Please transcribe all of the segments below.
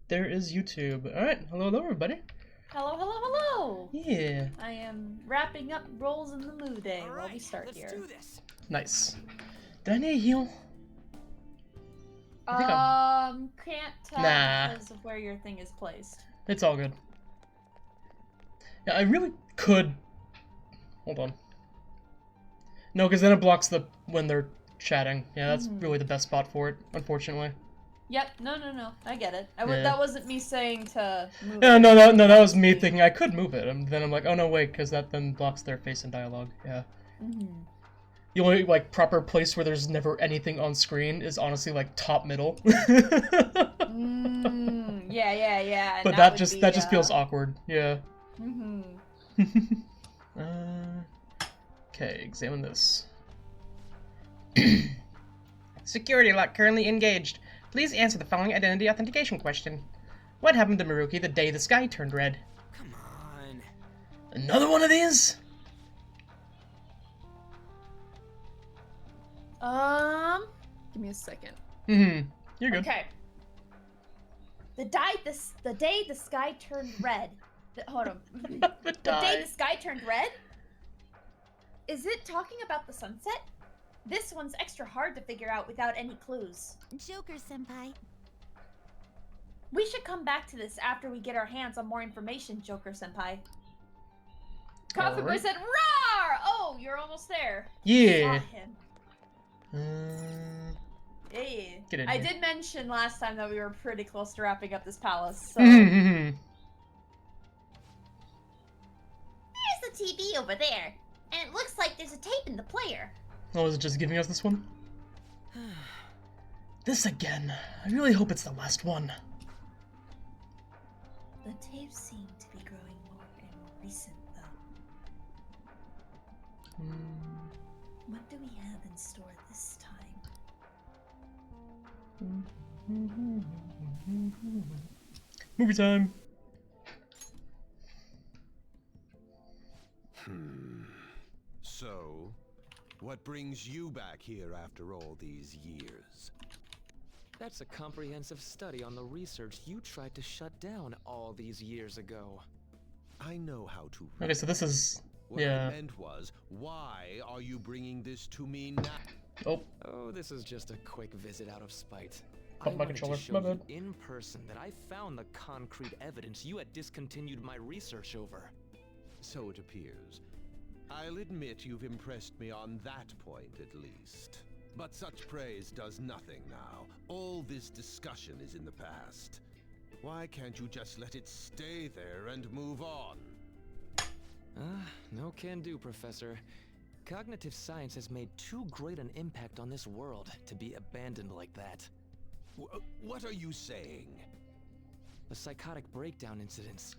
there is YouTube. Alright, hello, hello, everybody. Hello, hello, hello! Yeah. I am wrapping up roles in the moo day while we start let's here. do this. Nice. Did I need a heal? I think I'm... Can't tell because of where your thing is placed. It's all good. Yeah, I really could... Hold on. No, because then it blocks the... when they're chatting. Yeah, that's really the best spot for it, unfortunately. Yep, no, I get it. Yeah. That wasn't me saying to move Yeah, it. no, that was me thinking I could move it, and then I'm like, oh no, wait, because that then blocks their face and dialogue. Yeah. The only, like, proper place where there's never anything on screen is honestly, like, top middle. Yeah. But that just feels awkward. Yeah. Okay, examine this. Security lock currently engaged. Please answer the following identity authentication question. What happened to Maruki the day the sky turned red? Come on. Another one of these? Give me a second. You're good. Okay. The day the sky turned red. Hold on. The day the sky turned red? Is it talking about the sunset? This one's extra hard to figure out without any clues. Joker-senpai. We should come back to this after we get our hands on more information, Joker-senpai. Coffee Boy said, "Roar!" Oh, you're almost there. Yeah. Saw him. Yeah. Get in I here. did mention last time that we were pretty close to wrapping up this palace, so... There's the TV over there, and it looks like there's a tape in the player. Oh, is it just giving us this one? This again. I really hope it's the last one. The tapes seem to be growing more and more recent, though. What do we have in store this time? Movie time. So, what brings you back here after all these years? That's a comprehensive study on the research you tried to shut down all these years ago. I know how to read. Okay, so this is... What yeah. I meant was, why are you bringing this to me now? Oh, this is just a quick visit out of spite. Oh, I my wanted controller. to show My you bad. in person that I found the concrete evidence you had discontinued my research over. So it appears. I'll admit you've impressed me on that point, at least. But such praise does nothing now. All this discussion is in the past. Why can't you just let it stay there and move on? No can do, Professor. Cognitive science has made too great an impact on this world to be abandoned like that. What are you saying? The psychotic breakdown incidents.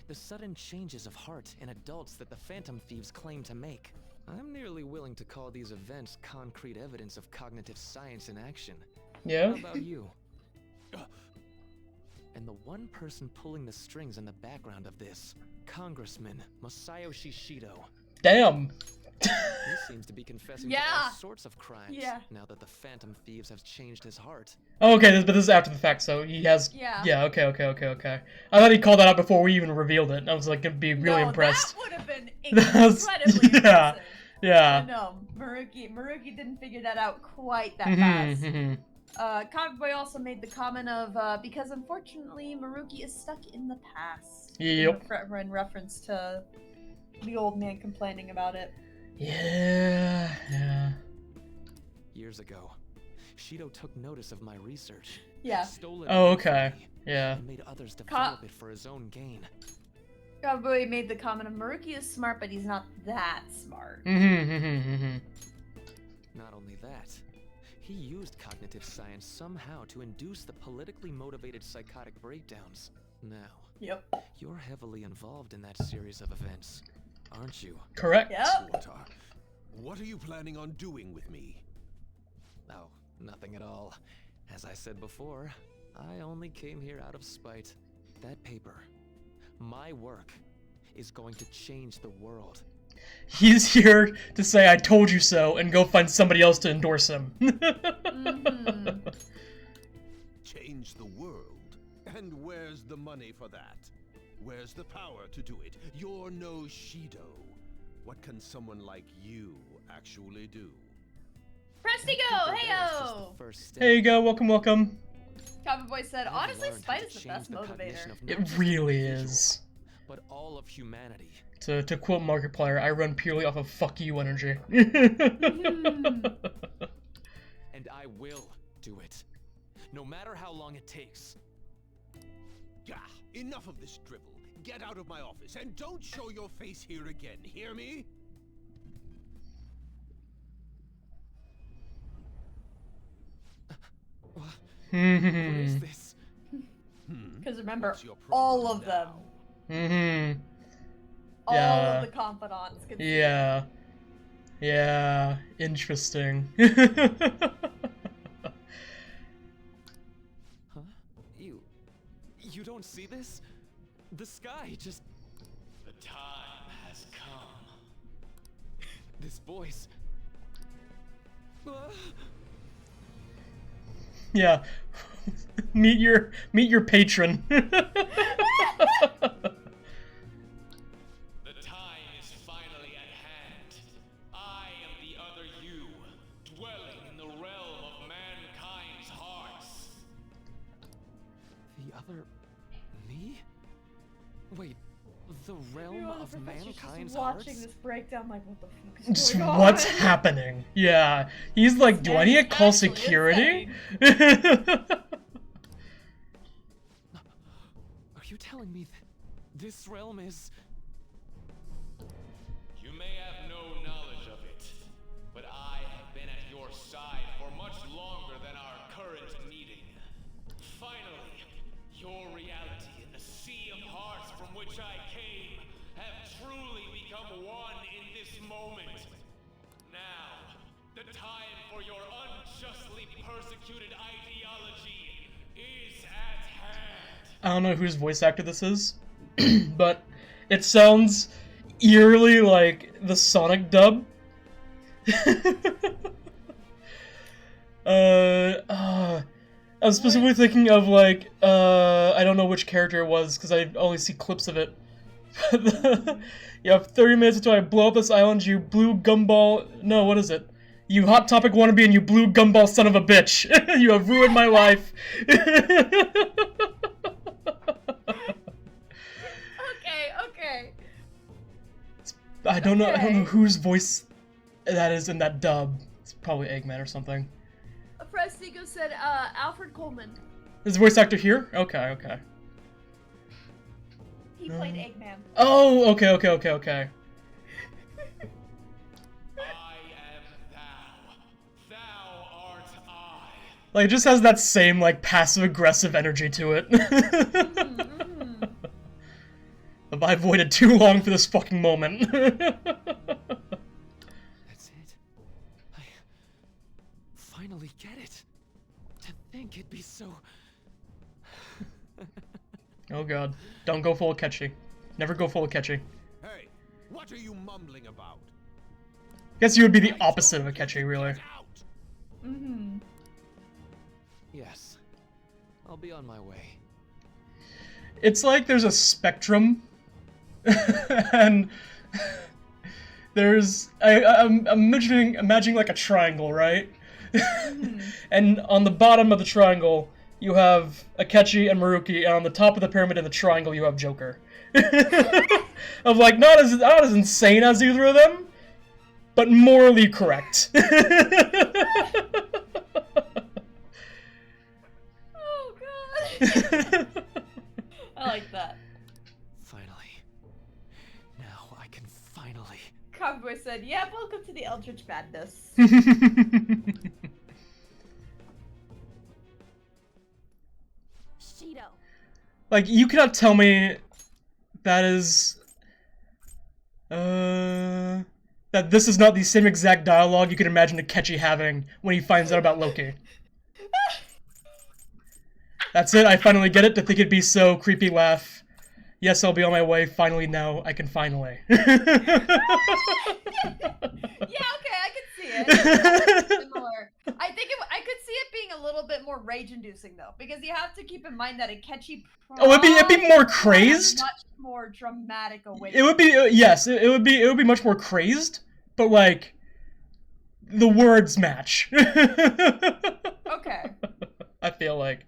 The sudden changes of heart in adults that the Phantom Thieves claim to make. I'm nearly willing to call these events concrete evidence of cognitive science in action. Yeah? How about you? And the one person pulling the strings in the background of this, Congressman Masayoshi Shido. Damn. He seems to be confessing to all sorts of crimes now that the Phantom Thieves have changed his heart. Oh, okay, but this is after the fact, so he has... Yeah, okay. I thought he called that out before we even revealed it. I was like, gonna be really impressed. That would have been incredibly impressive. Yeah. No, Maruki didn't figure that out quite that fast. Comic Boy also made the comment of, because unfortunately Maruki is stuck in the past. Yep. In reference to the old man complaining about it. Yeah. Years ago, Shido took notice of my research. Yeah. Stole it Oh, away okay. from me, Yeah. and made others develop it for his own gain. Comic Boy made the comment of Maruki is smart, but he's not that smart. Not only that, he used cognitive science somehow to induce the politically motivated psychotic breakdowns. Now, you're heavily involved in that series of events, aren't you? Correct. What are you planning on doing with me? Oh, nothing at all. As I said before, I only came here out of spite. That paper, my work, is going to change the world. He's here to say I told you so and go find somebody else to endorse him. Change the world? And where's the money for that? Where's the power to do it? You're no Shido. What can someone like you actually do? Prestigo, That's just the heyo! first step. There you go. Welcome, welcome. Common Boy said, I've honestly, learned spite how is to the best change cognition motivator. of It not just really an individual, is. but all of humanity. To quote Markiplier, I run purely off of fuck you energy. And I will do it. No matter how long it takes. Gah! Enough of this drivel. Get out of my office and don't show your face here again. Hear me? What is this? Because remember, What's your problem all of them, Mm-hmm. all Yeah. of the confidants could see. Yeah. Yeah. Interesting. Huh? You don't see this? The sky just... The time has come. This voice... Yeah. meet your patron. The time is finally at hand. I am the other you, dwelling in the realm of mankind's hearts. The other... me? Wait, the realm of mankind's watching hearts? this breakdown, like, what the fuck is Just going on? what's happening? Yeah. He's like, do I need to call Actually security? Are you telling me that this realm is... You may have no knowledge of it, but I have been at your side for much longer than our current meeting. Finally, your reality and the sea of hearts from which I came have truly become one in this moment. Now, the time for your unjustly persecuted ideology is at hand. I don't know whose voice actor this is, but it sounds eerily like the Sonic dub. I was specifically thinking of like, I don't know which character it was because I only see clips of it. You have 30 minutes until I blow up this island, you blue gumball. No, what is it? You Hot Topic wannabe and you blue gumball son of a bitch. You have ruined my life. Okay. I don't know whose voice that is in that dub. It's probably Eggman or something. Prestigo said, Alfred Coleman. Is the voice actor here? Okay. He played Eggman. Oh, okay. I am thou. Thou art I. Like, it just has that same, like, passive-aggressive energy to it. Have I waited too long for this fucking moment? That's it. I finally get it. To think it'd be so... Oh god. Don't go full catchy. Never go full catchy. Hey, what are you mumbling about? Guess you would be the opposite of a catchy, really. Get out! Yes. I'll be on my way. It's like there's a spectrum, and there's I'm imagining like a triangle, right? And on the bottom of the triangle, you have Akechi and Maruki, and on the top of the pyramid in the triangle, you have Joker. Of like not as insane as either of them, but morally correct. Oh god. I like that. Finally. Now I can finally... Cowboy said, yeah, welcome to the Eldritch Madness. Shido. Like, you cannot tell me that is... that this is not the same exact dialogue you could imagine Akechi having when he finds out about Loki. That's it, I finally get it, to think it'd be so creepy laugh. Yes, I'll be on my way, finally now, I can finally. Yeah, okay, I can see it. Similar. I think I could see it being a little bit more rage-inducing though, because you have to keep in mind that Akechi Oh, it'd be more crazed. much more dramatic awakening. It would be yes, it would be much more crazed, but like the words match. Okay. I feel like.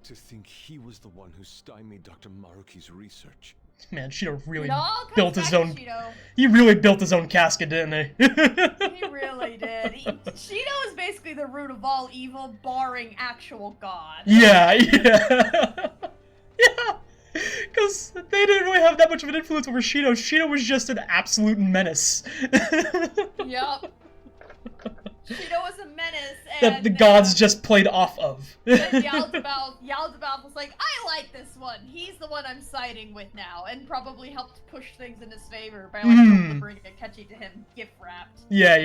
To think he was the one who stymied Dr. Maruki's research. Man, Shido really It all comes built his back own. to Shido. He really built his own casket, didn't he? He really did. Shido is basically the root of all evil, barring actual God. Yeah, yeah. Yeah. Because they didn't really have that much of an influence over Shido. Shido was just an absolute menace. Yup. Shido was a menace, That and the gods just played off of. then Yaldabaoth was like, I like this one. He's the one I'm siding with now, and probably helped push things in his favor by like delivering Akechi to him gift wrapped. Yeah.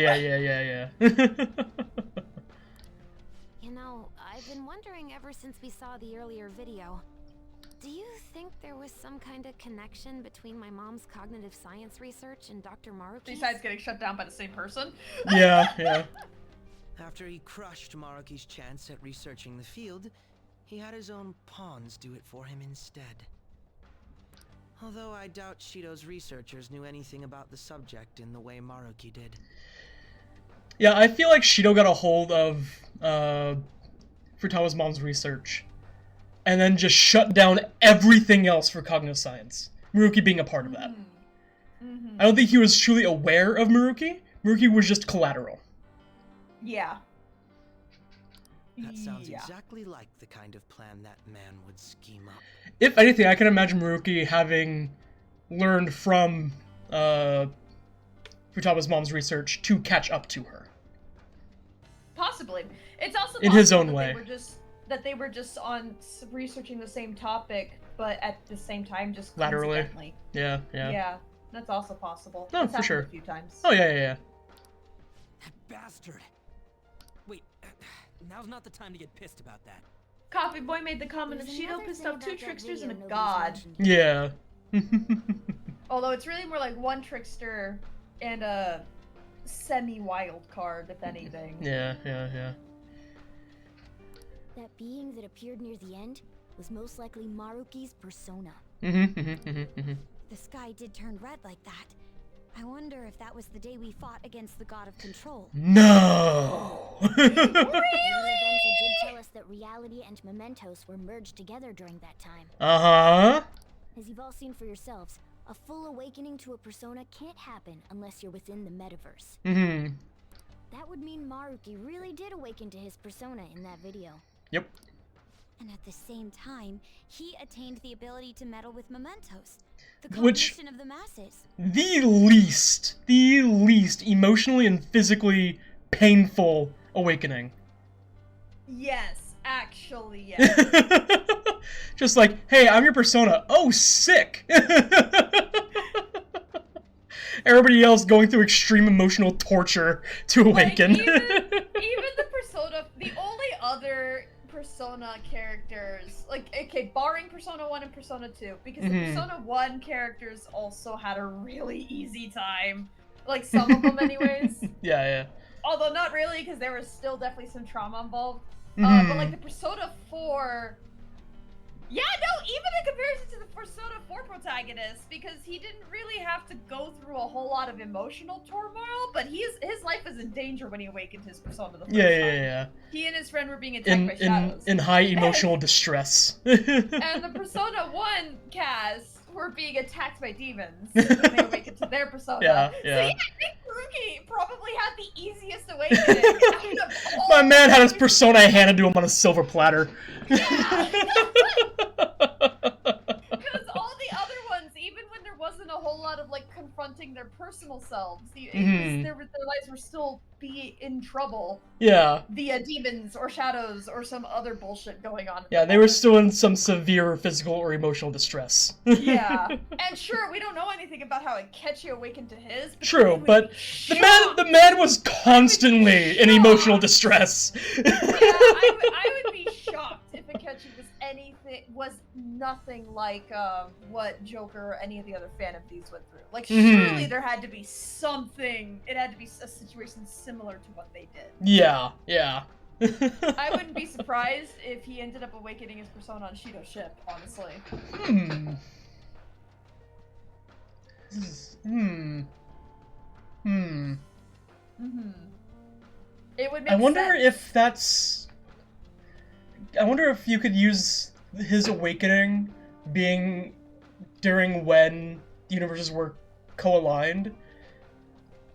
You know, I've been wondering ever since we saw the earlier video. Do you think there was some kind of connection between my mom's cognitive science research and Dr. Maruki? Besides getting shut down by the same person. Yeah. After he crushed Maruki's chance at researching the field, he had his own pawns do it for him instead. Although I doubt Shido's researchers knew anything about the subject in the way Maruki did. Yeah, I feel like Shido got a hold of Futawa's mom's research, and then just shut down everything else for cognitive science. Maruki being a part of that. I don't think he was truly aware of Maruki. Maruki was just collateral. Yeah. That sounds exactly like the kind of plan that man would scheme up. If anything, I can imagine Maruki having learned from Futawa's mom's research to catch up to her. Possibly. It's also in his own that way. They were just on researching the same topic, but at the same time just Laterally. coincidentally. Yeah. Yeah, that's also possible. No, It's for happened sure. A few times. Oh, yeah. That bastard! Wait, now's not the time to get pissed about that. Coffee Boy made the comment of There's Shido another pissed thing off two about that tricksters video and a nobody's god. mentioned. Yeah. Although it's really more like one trickster and a semi-wild card, if anything. Yeah. That being that appeared near the end was most likely Maruki's persona. The sky did turn red like that. I wonder if that was the day we fought against the god of control. No! Really? Did tell us that reality and mementos were merged together during that time. Uh-huh. As you've all seen for yourselves, a full awakening to a persona can't happen unless you're within the metaverse. That would mean Maruki really did awaken to his persona in that video. Yep. And at the same time, he attained the ability to meddle with mementos, the Which- cognition of the masses. The least emotionally and physically painful awakening. Yes, actually, yes. Just like, hey, I'm your persona. Oh, sick! Everybody else going through extreme emotional torture to awaken. Like, even the persona, the only other persona characters, like, okay, barring Persona 1 and Persona 2, because the Persona 1 characters also had a really easy time. Like, some of them anyways. Yeah. Although not really, because there was still definitely some trauma involved. But like the Persona 4... Yeah, no, even in comparison to the Persona 4 protagonist, because he didn't really have to go through a whole lot of emotional turmoil, but his life was in danger when he awakened his Persona the first time. Yeah. He and his friend were being attacked by shadows. In high emotional distress. And the Persona 1 cast were being attacked by demons when they awakened to their persona. Yeah. So yeah, I think Haruki probably had the easiest awakening out of all My man had his the- persona handed to him on a silver platter. Yeah. Because all the other ones, even when there wasn't a whole lot of like confronting their personal selves, their lives were still be in trouble Yeah. via demons or shadows or some other bullshit going on. Yeah, they were still in some severe physical or emotional distress. Yeah, and sure, we don't know anything about how Akechi awakened to his. True, we would but be the man was constantly in emotional distress. Yeah, I would be shocked shocked if Akechi was nothing like what Joker or any of the other Phantom Thieves went through. Like, surely there had to be something. It had to be a situation similar to what they did. Yeah, yeah. I wouldn't be surprised if he ended up awakening his persona on Shido's ship, honestly. It would make I wonder sense. if that's... I wonder if you could use his awakening being during when the universes were co-aligned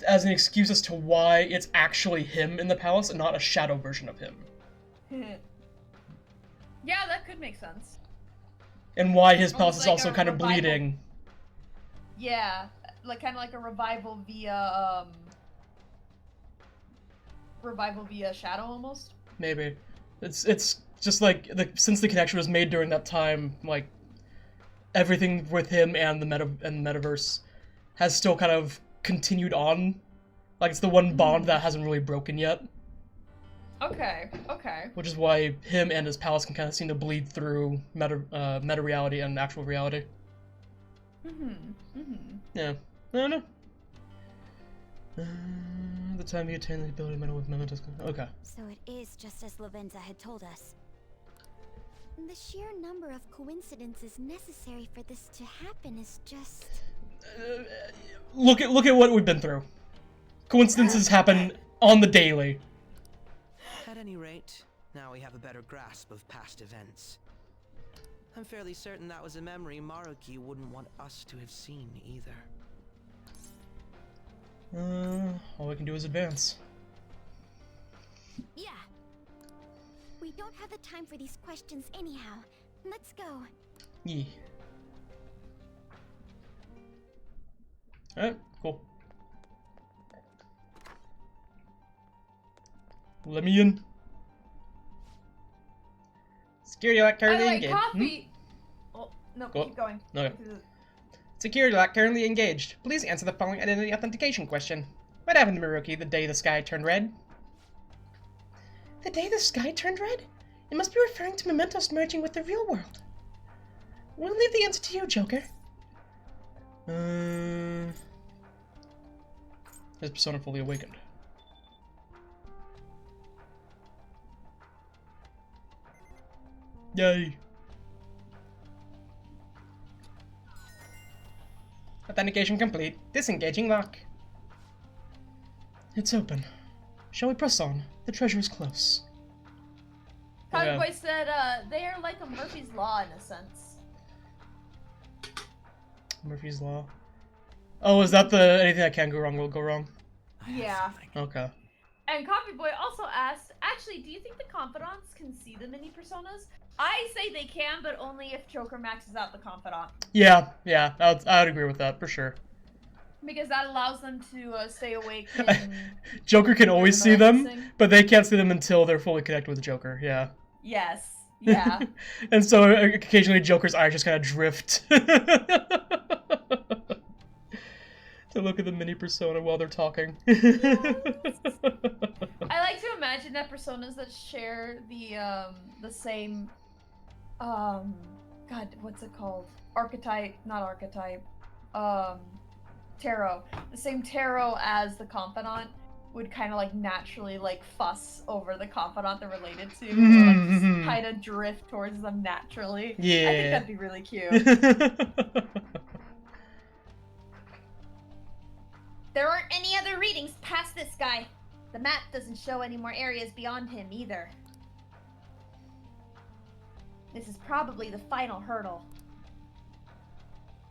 as an excuse as to why it's actually him in the palace and not a shadow version of him. Yeah, that could make sense. And why his palace is like also a kind of revival. bleeding. Yeah, like kind of like a revival via shadow almost. Maybe. It's just like since the connection was made during that time, like everything with him and the metaverse has still kind of continued on. Like it's the one bond that hasn't really broken yet. Okay. Which is why him and his palace can kind of seem to bleed through meta reality and actual reality. Yeah. I don't know. The time you attain the ability to meddle with mementos. Okay. So it is just as Lavenza had told us. The sheer number of coincidences necessary for this to happen is just... Look at what we've been through. Coincidences happen on the daily. At any rate, now we have a better grasp of past events. I'm fairly certain that was a memory Maruki wouldn't want us to have seen either. All we can do is advance. Yeah. We don't have the time for these questions anyhow. Let's go. Yeah. Alright, cool. Let me in. Security lock currently engaged. Coffee. Oh no, Go. keep going. Okay. Security lock currently engaged. Please answer the following identity authentication question. What happened to Maruki the day the sky turned red? The day the sky turned red? It must be referring to mementos merging with the real world. We'll leave the answer to you, Joker. His persona fully awakened. Yay. Authentication complete. Disengaging lock. It's open. Shall we press on? The treasure is close. Comic Boy said they are like a Murphy's Law in a sense. Murphy's Law. Oh, is that the anything that can go wrong will go wrong? Yeah. Okay. And Coffee Boy also asked, actually, do you think the Confidants can see the mini personas? I say they can, but only if Joker maxes out the Confidant. Yeah, I would agree with that for sure. Because that allows them to stay awake. And Joker can always see them, but they can't see them until they're fully connected with Joker. Yeah. Yes. Yeah. And so occasionally Joker's eyes just kind of drift to look at the mini persona while they're talking. I like to imagine that personas that share the same God, what's it called? Not archetype. Tarot. The same tarot as the Confidant would kind of like naturally like fuss over the Confidant they're related to, or like just kind of drift towards them naturally. Yeah. I think that'd be really cute. There aren't any other readings past this guy. The map doesn't show any more areas beyond him either. This is probably the final hurdle.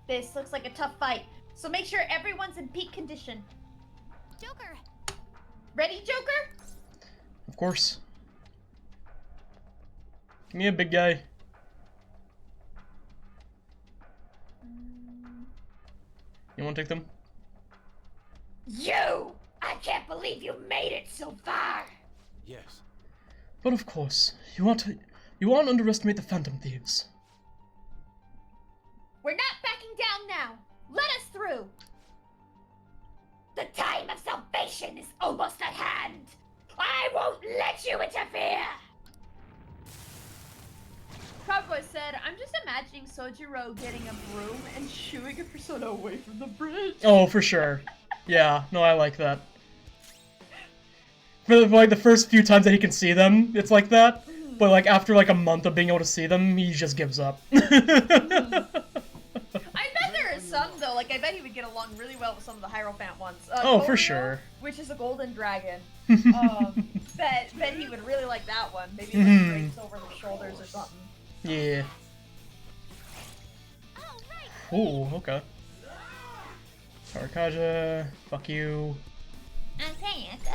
This looks like a tough fight, so make sure everyone's in peak condition. Joker! Ready, Joker? Of course. Give me a big guy. You want to take them? You! I can't believe you made it so far! Yes. But of course, you won't underestimate the Phantom Thieves. We're not backing down now! Let us through! The time of salvation is almost at hand! I won't let you interfere! imagining Sojiro getting a broom and shooing a persona away from the bridge. Oh, for sure. Yeah, no, I like that. For like the first few times that he can see them, it's like that. But like after like a month of being able to see them, he just gives up. I bet there is some though. Like I bet he would get along really well with some of the Hierophant ones. Oh, for Goryo, sure. Which is a golden dragon. Bet he would really like that one. Maybe like drapes over the shoulders or something. Yeah. Ooh, okay. Tarakaja, fuck you. Okay, go.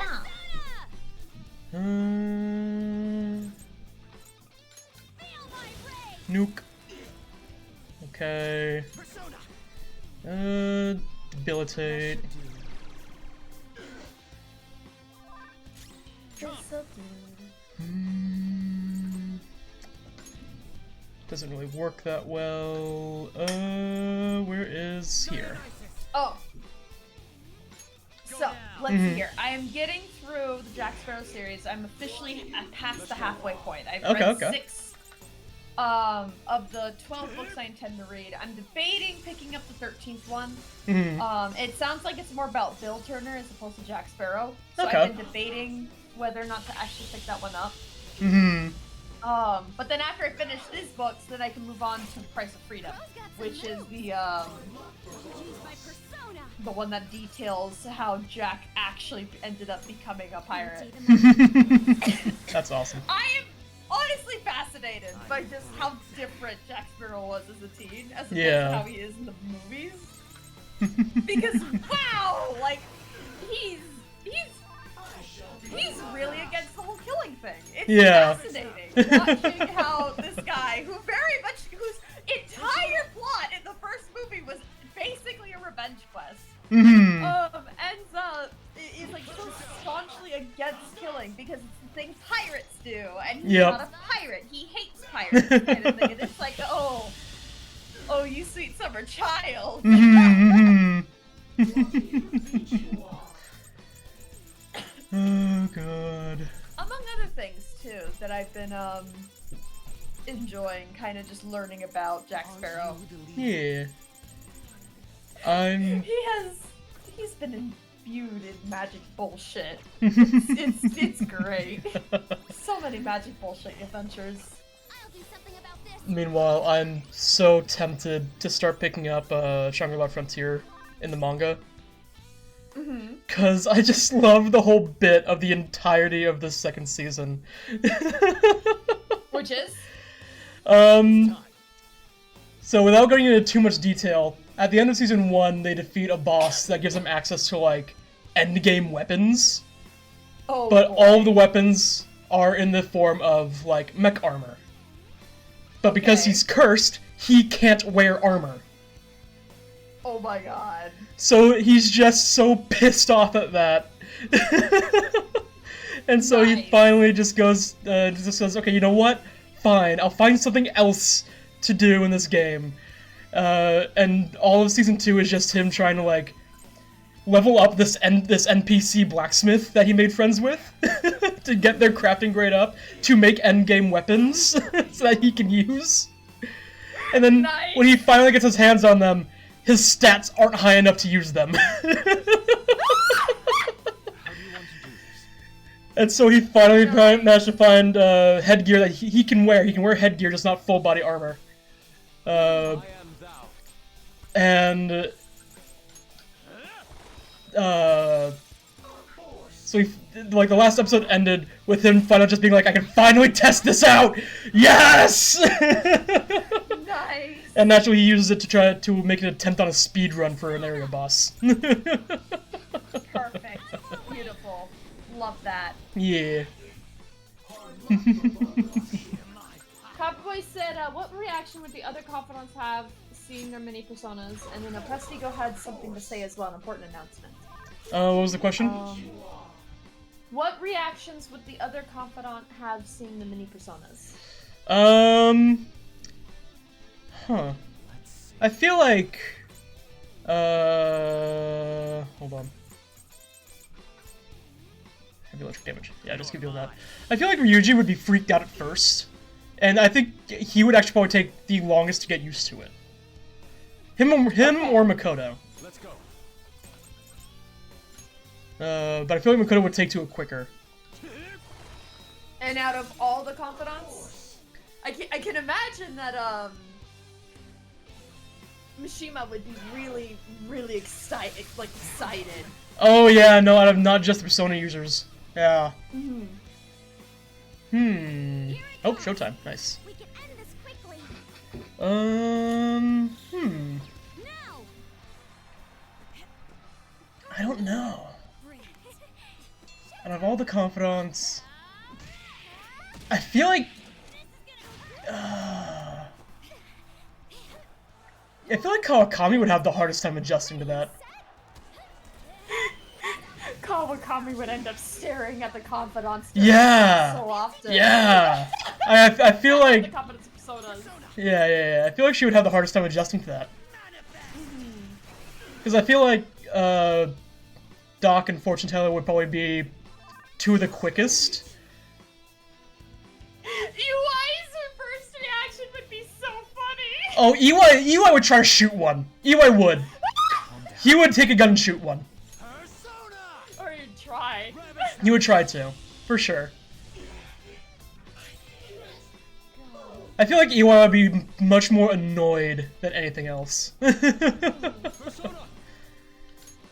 Nuke. Okay. Debilitate. Doesn't really work that well. Where is here? Oh. So, let's see here. I am getting through the Jack Sparrow series. I'm officially past the halfway point. I've read 6 of the 12 books I intend to read. I'm debating picking up the 13th one. It sounds like it's more about Bill Turner as opposed to Jack Sparrow. So I've been debating whether or not to actually pick that one up. But then after I finish these books, then I can move on to Price of Freedom, which is the one that details how Jack actually ended up becoming a pirate. That's awesome. I am honestly fascinated by just how different Jack Sparrow was as a teen as opposed to how he is in the movies. Because wow, like he's really against the whole killing thing. It's fascinating watching how this guy, whose entire plot in the first movie was basically a revenge quest, ends up is like so staunchly against killing because it's the thing pirates do, and he's not a pirate. He hates pirates, kind of thing. And it's like, oh, you sweet summer child. Oh god. Among other things too that I've been enjoying, kind of just learning about Jack Sparrow. Yeah. He's been imbued in magic bullshit. It's great. So many magic bullshit adventures. Meanwhile, I'm so tempted to start picking up Shangri-La Frontier in the manga. Cause I just love the whole bit of the entirety of the second season. Which is? So without going into too much detail, at the end of season 1, they defeat a boss that gives them access to, like, endgame weapons. But all of the weapons are in the form of, like, mech armor. But because he's cursed, he can't wear armor. Oh my god. So he's just so pissed off at that. And so he finally just goes, says, okay, you know what? Fine, I'll find something else to do in this game. And all of season 2 is just him trying to, like, level up this NPC blacksmith that he made friends with to get their crafting grade up to make endgame weapons so that he can use. And then when he finally gets his hands on them, his stats aren't high enough to use them. And so he finally managed to find headgear that he can wear. He can wear headgear, just not full body armor. And so he, like, the last episode ended with him finally just being like, I can finally test this out! Yes! Nice! And naturally he uses it to try to make an attempt on a speed run for an area boss. Perfect. Beautiful. Love that. Yeah. Cowboy said, what reaction would the other confidants have seeing their mini personas? And then Prestigo had something to say as well, an important announcement. What was the question? What reactions would the other confidant have seeing the mini personas? I feel like, hold on. Heavy electric damage. Yeah, just keep doing that. I feel like Ryuji would be freaked out at first, And I think he would actually probably take the longest to get used to it. Him or Makoto. Let's go. But I feel like Makoto would take to it quicker. And out of all the confidants, I can imagine that Mishima would be really, really excited. Oh yeah, no, out of not just the Persona users. Yeah. Oh, showtime. Nice. We can end this quickly. I don't know. Out of all the confidants, I feel like Kawakami would have the hardest time adjusting to that. Kawakami would end up staring at the confidants Yeah. so often. Yeah. I feel like the confidants personas. yeah. I feel like she would have the hardest time adjusting to that. Because I feel like Doc and Fortune Teller would probably be two of the quickest. EY's first reaction would be so funny. Oh, EY would try to shoot one. EY would. He would take a gun and shoot one. Or he'd try. He would try to, for sure. I feel like EY would be much more annoyed than anything else.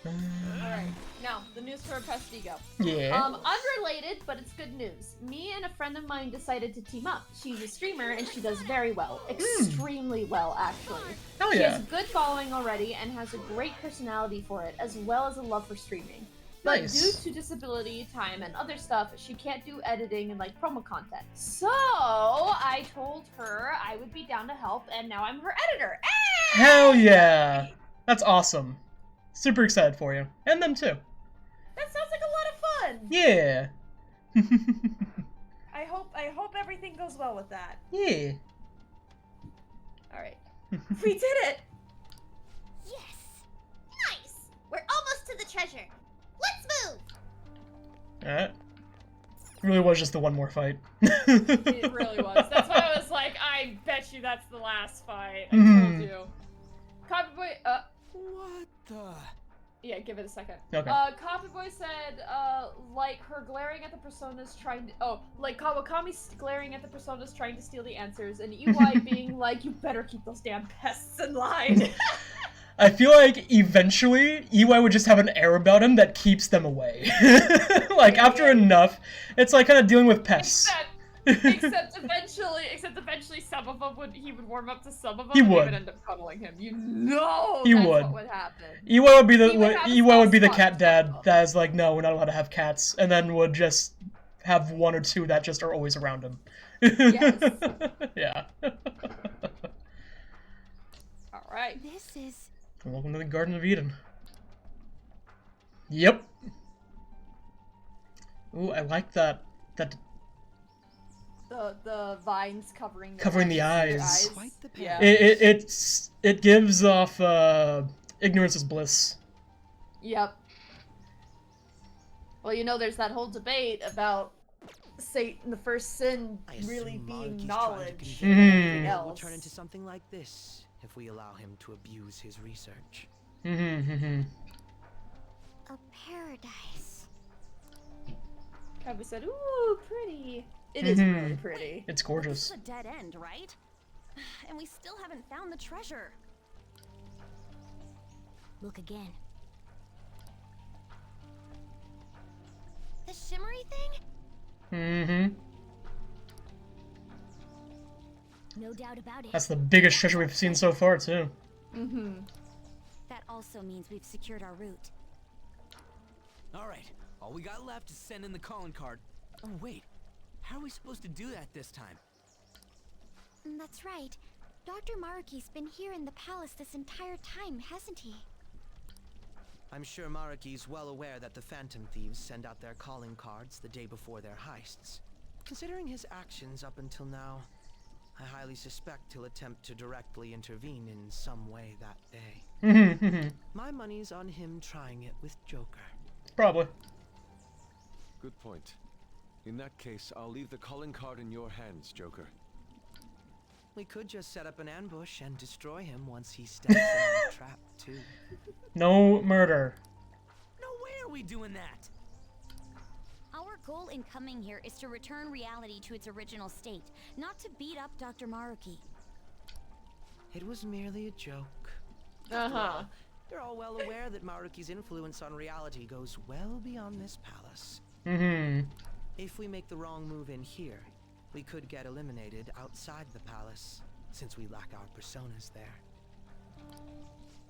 Alright, now, the news for Prestigo. Yeah. Unrelated, but it's good news. Me and a friend of mine decided to team up. She's a streamer and she does very well. Extremely well, actually. Hell She yeah. has a good following already and has a great personality for it, as well as a love for streaming. But Nice. due to disability, time, and other stuff, she can't do editing and like promo content. So I told her I would be down to help, and now I'm her editor. Hell yeah. That's awesome. Super excited for you. And them too. That sounds like a lot of fun. Yeah. I hope everything goes well with that. Yeah. All right, we did it. Yes! Nice! We're almost to the treasure. Let's move! Alright. It really was just the one more fight. It really was. That's why I was like, I bet you that's the last fight. I told you. Copy Boy, What the? yeah, give it a second. Okay. Copy Boy said, like her glaring at the personas trying to, like Kawakami's glaring at the personas trying to steal the answers, and EY being like, you better keep those damn pests in line. I feel like eventually EY would just have an air about him that keeps them away. Like after enough, it's like kind of dealing with pests. Except eventually some of them he would warm up to some of them. He and would. They would end up cuddling him. You know He that's would. what would happen. EY would be the He would have a EY would be the soft cat spot. dad that is like, no, we're not allowed to have cats, and then would just have one or two that just are always around him. Yes. Yeah. All right. This is... Welcome to the Garden of Eden. Yep. Ooh, I like that. The vines covering Covering the their eyes. Quite the Yeah. It gives off ignorance is bliss. Yep. Well, you know, there's that whole debate about Satan, the first sin, I really assume being Maruki's knowledge trying and to everything convince me else. will turn into something like this if we allow him to abuse his research. Mm-hmm. a paradise. Kabu said, ooh, pretty. It is really pretty. It's This gorgeous. is a dead end, right? And we still haven't found the treasure. Look again. The shimmery thing? Mm-hmm. No doubt about it. That's the biggest treasure we've seen so far, too. Mm-hmm. That also means we've secured our route. Alright, all we got left is send in the calling card. Oh wait, how are we supposed to do that this time? That's right. Dr. Maruki's been here in the palace this entire time, hasn't he? I'm sure Maruki's well aware that the Phantom Thieves send out their calling cards the day before their heists. Considering his actions up until now, I highly suspect he'll attempt to directly intervene in some way that day. My money's on him trying it with Joker. Probably. Good point. In that case, I'll leave the calling card in your hands, Joker. We could just set up an ambush and destroy him once he steps in our trap, too. No murder. No way are we doing that! Our goal in coming here is to return reality to its original state, not to beat up Dr. Maruki. It was merely a joke. Uh-huh. You're all well aware that Maruki's influence on reality goes well beyond this palace. Mm-hmm. If we make the wrong move in here, we could get eliminated outside the palace, since we lack our personas there.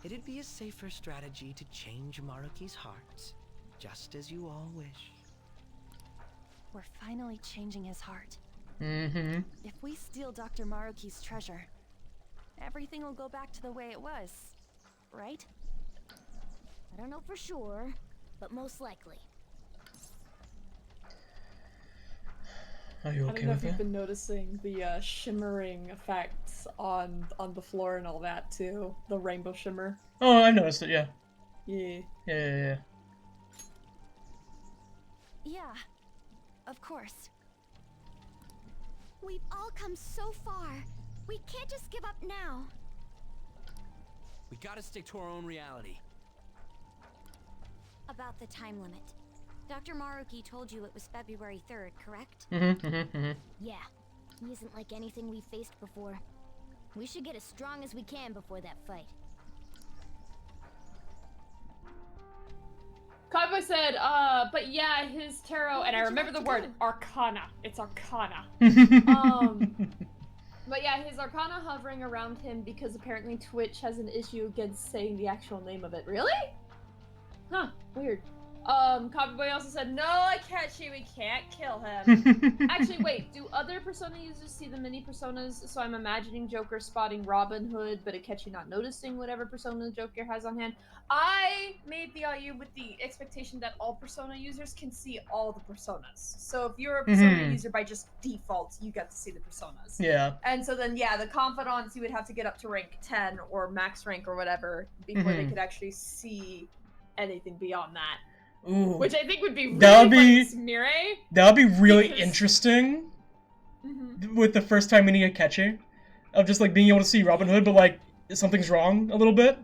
It'd be a safer strategy to change Maruki's heart, just as you all wish. We're finally changing his heart. Mm-hmm. If we steal Dr. Maruki's treasure, everything will go back to the way it was, right? I don't know for sure, but most likely. Are you I okay don't know with if you've that? been noticing the shimmering effects on the floor and all that too. The rainbow shimmer. Oh, I've noticed it, yeah. Yeah. Yeah. Yeah, of course. We've all come so far. We can't just give up now. We gotta stick to our own reality. About the time limit. Dr. Maruki told you it was February 3rd, correct? Mm-hmm. Yeah. He isn't like anything we've faced before. We should get as strong as we can before that fight. Cowboy said, but yeah, his tarot, What and I would you remember like the to word do? arcana. It's arcana. But yeah, his arcana hovering around him because apparently Twitch has an issue against saying the actual name of it. Really? Huh, weird. Cowboy also said, no, Akechi, we can't kill him. Actually, wait, do other Persona users see the mini Personas? So I'm imagining Joker spotting Robin Hood, but Akechi not noticing whatever Persona Joker has on hand. I made the IU with the expectation that all Persona users can see all the Personas. So if you're a Persona user by just default, you get to see the Personas. Yeah. And so then, yeah, the Confidants, you would have to get up to rank 10 or max rank or whatever before they could actually see anything beyond that. Ooh. Which I think would be really That would fun be- with Sumire. That would be really Because- interesting Mhm. with the first time meeting Akechi. Of just, like, being able to see Robin Hood, but, like, something's wrong a little bit.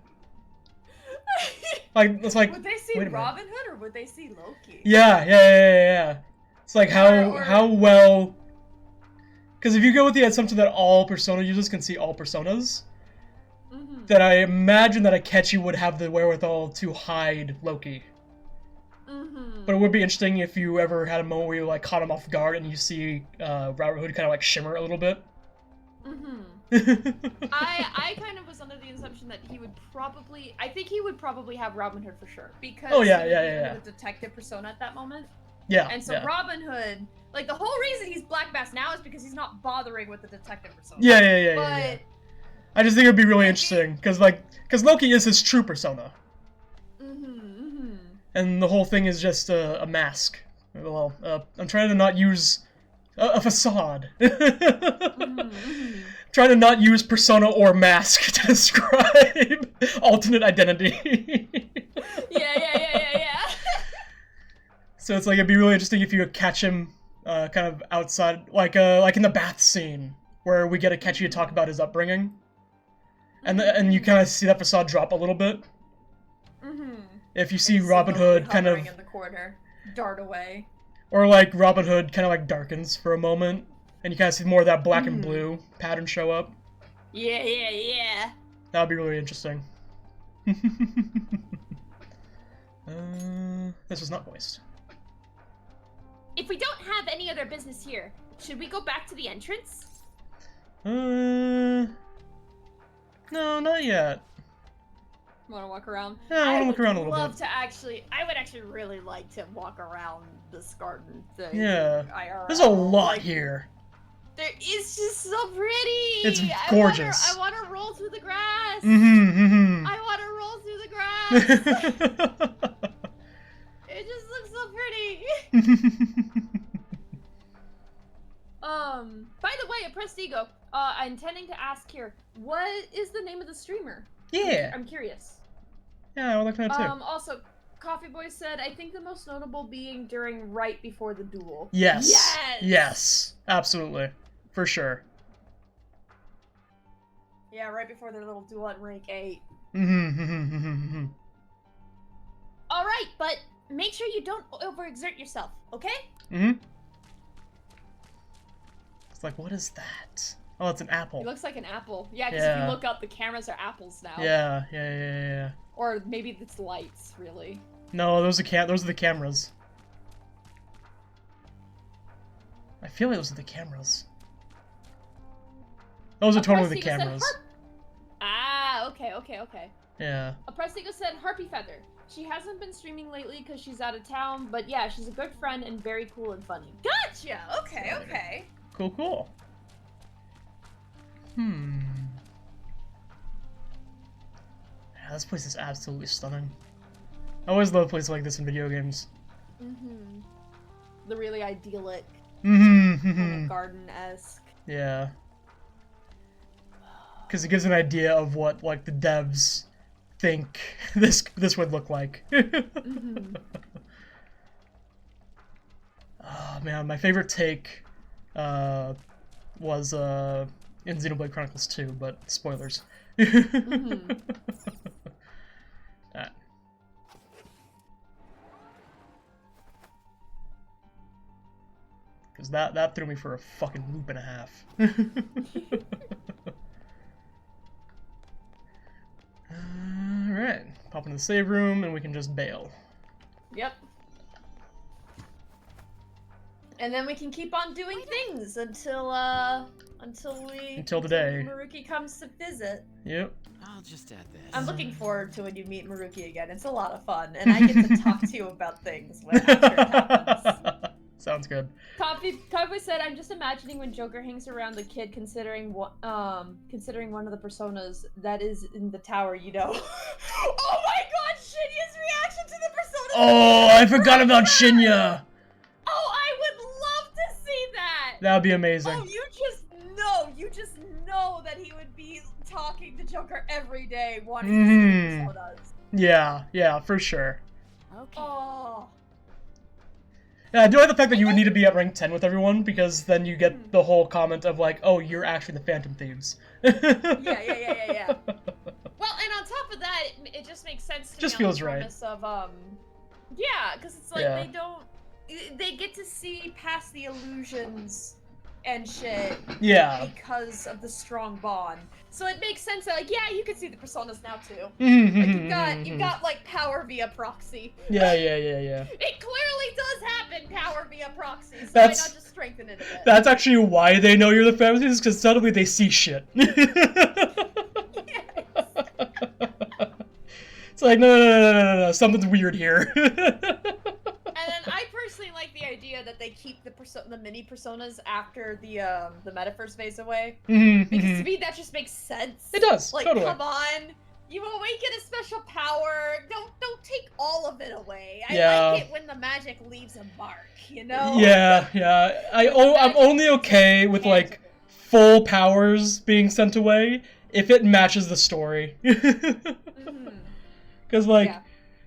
Like, it's like, Would they see wait a minute. Robin Hood or would they see Loki? Yeah. It's like Or- how well... Because if you go with the assumption that all Persona users can see all Personas, Mhm. then I imagine that Akechi would have the wherewithal to hide Loki. Mhm. But it would be interesting if you ever had a moment where you, like, caught him off guard and you see Robin Hood kind of, like, shimmer a little bit. Mhm. I kind of was under the assumption that he would probably... I think he would probably have Robin Hood for sure. Because Oh, yeah, he would yeah, be yeah, under the detective persona at that moment. Yeah, And so yeah. Robin Hood... Like, the whole reason he's Black Mask now is because he's not bothering with the detective persona. Yeah. But... I just think it would be really interesting, because Loki is his true persona. And the whole thing is just a mask. Well, I'm trying to not use a facade. Trying to not use persona or mask to describe alternate identity. Yeah. So it's like, it'd be really interesting if you could catch him kind of outside, like in the bath scene, where we get Akechi to talk about his upbringing. And you kind of see that facade drop a little bit. If you see Robin Hood kind of... in the corner, dart away. Or like Robin Hood kind of like darkens for a moment, and you kind of see more of that black and blue pattern show up. Yeah. That would be really interesting. This was not voiced. If we don't have any other business here, should we go back to the entrance? No, not yet. Want to walk around? Yeah, I want to look around a little I bit. would actually really like to walk around this garden thing. Yeah. IRL. There's a lot Like, here. There is just so pretty. It's gorgeous. I want to roll through the grass. I want to roll through the grass. It just looks so pretty. By the way, a Prestigo. I'm intending to ask here, what is the name of the streamer? Yeah. I'm curious. Yeah, I would like to know too. Also, Coffee Boy said, I think the most notable being during right before the duel. Yes. Absolutely. For sure. Yeah, right before their little duel at rank 8. All right, but make sure you don't overexert yourself, okay? It's like, what is that? Oh, it's an apple. It looks like an apple. Yeah, because if you look up, the cameras are apples now. Yeah. Or maybe it's lights, really. No, those are the cameras. I feel like those are the cameras. Those are totally the cameras. Ah, okay. Yeah. A Prestigo said Harpy Feather. She hasn't been streaming lately because she's out of town, but yeah, she's a good friend and very cool and funny. Gotcha! Okay. Cool. Yeah, this place is absolutely stunning. I always love places like this in video games. The really idyllic, garden-esque. Yeah. Because it gives an idea of what, like, the devs think this would look like. Oh man, my favorite take was in Xenoblade Chronicles 2, but spoilers. Because that threw me for a fucking loop and a half. Alright, pop into the save room and we can just bail. Yep. And then we can keep on doing things until the day Maruki comes to visit. Yep. I'll just add this. I'm looking forward to when you meet Maruki again. It's a lot of fun, and I get to talk to you about things when after it happens. Sounds good. Coffee said, "I'm just imagining when Joker hangs around the kid, considering one of the personas that is in the tower. You know." Oh my God, Shinya's reaction to the persona. Oh, I forgot about Shinya. Oh, I would love to see that. That would be amazing. Oh, you just know that he would be talking to Joker every day, wanting to see the personas. Yeah, for sure. Okay. Oh. Yeah, I do like the fact that you would need to be at rank 10 with everyone, because then you get the whole comment of like, oh, you're actually the Phantom Thieves. Yeah. Well, and on top of that, it just makes sense to me. Just on feels the right. premise of, yeah, because it's like they get to see past the illusions and shit. Yeah. Because of the strong bond. So it makes sense that, like, yeah, you can see the personas now too. Like you've got like power via proxy. Yeah. It clearly does happen, power via proxy. So Why not just strengthen it a bit? That's actually why they know you're the Phantom Thieves, because suddenly they see shit. It's like, no, something's weird here. And then I personally like the idea that they keep the mini personas after the metaverse phase away. Because to me that just makes sense. It does. Like, totally. come on, you awaken a special power. Don't take all of it away. I like it when the magic leaves a mark. You know. Yeah. I'm only okay with like full powers being sent away if it matches the story. Because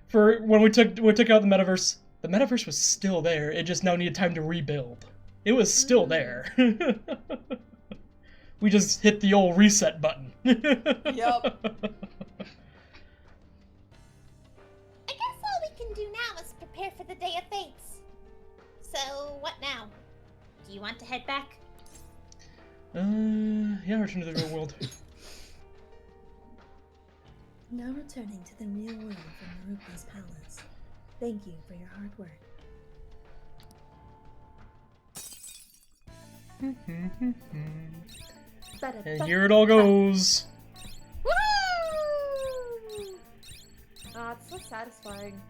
for when we took out the metaverse was still there. It just now needed time to rebuild. It was still there. We just hit the old reset button. I guess all we can do now is prepare for the Day of Fates. So, what now? Do you want to head back? Yeah, return to the real world. Now returning to the real world from Maruki's palace. Thank you for your hard work. And here it all goes. Woo! Ah, it's so satisfying.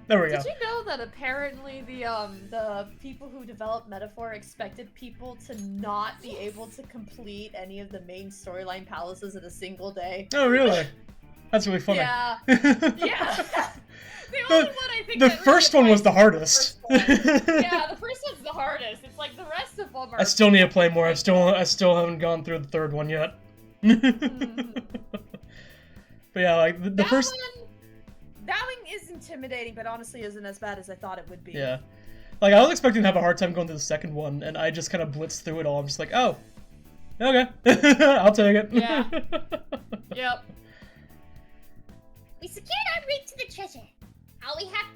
There we go. Did you know that apparently the people who developed Metaphor expected people to not be able to complete any of the main storyline palaces in a single day? Oh, really? That's really funny. Yeah. The only one I think the that first really one was the hardest. Yeah, the first one's the hardest. It's like the rest of them are. I still need to play more. I still haven't gone through the third one yet. But yeah, like the first. That one is intimidating, but honestly isn't as bad as I thought it would be. Yeah. Like, I was expecting to have a hard time going through the second one, and I just kind of blitzed through it all. I'm just like, oh, okay, I'll take it. Yeah. Yep. We secured our route to the treasure. All we have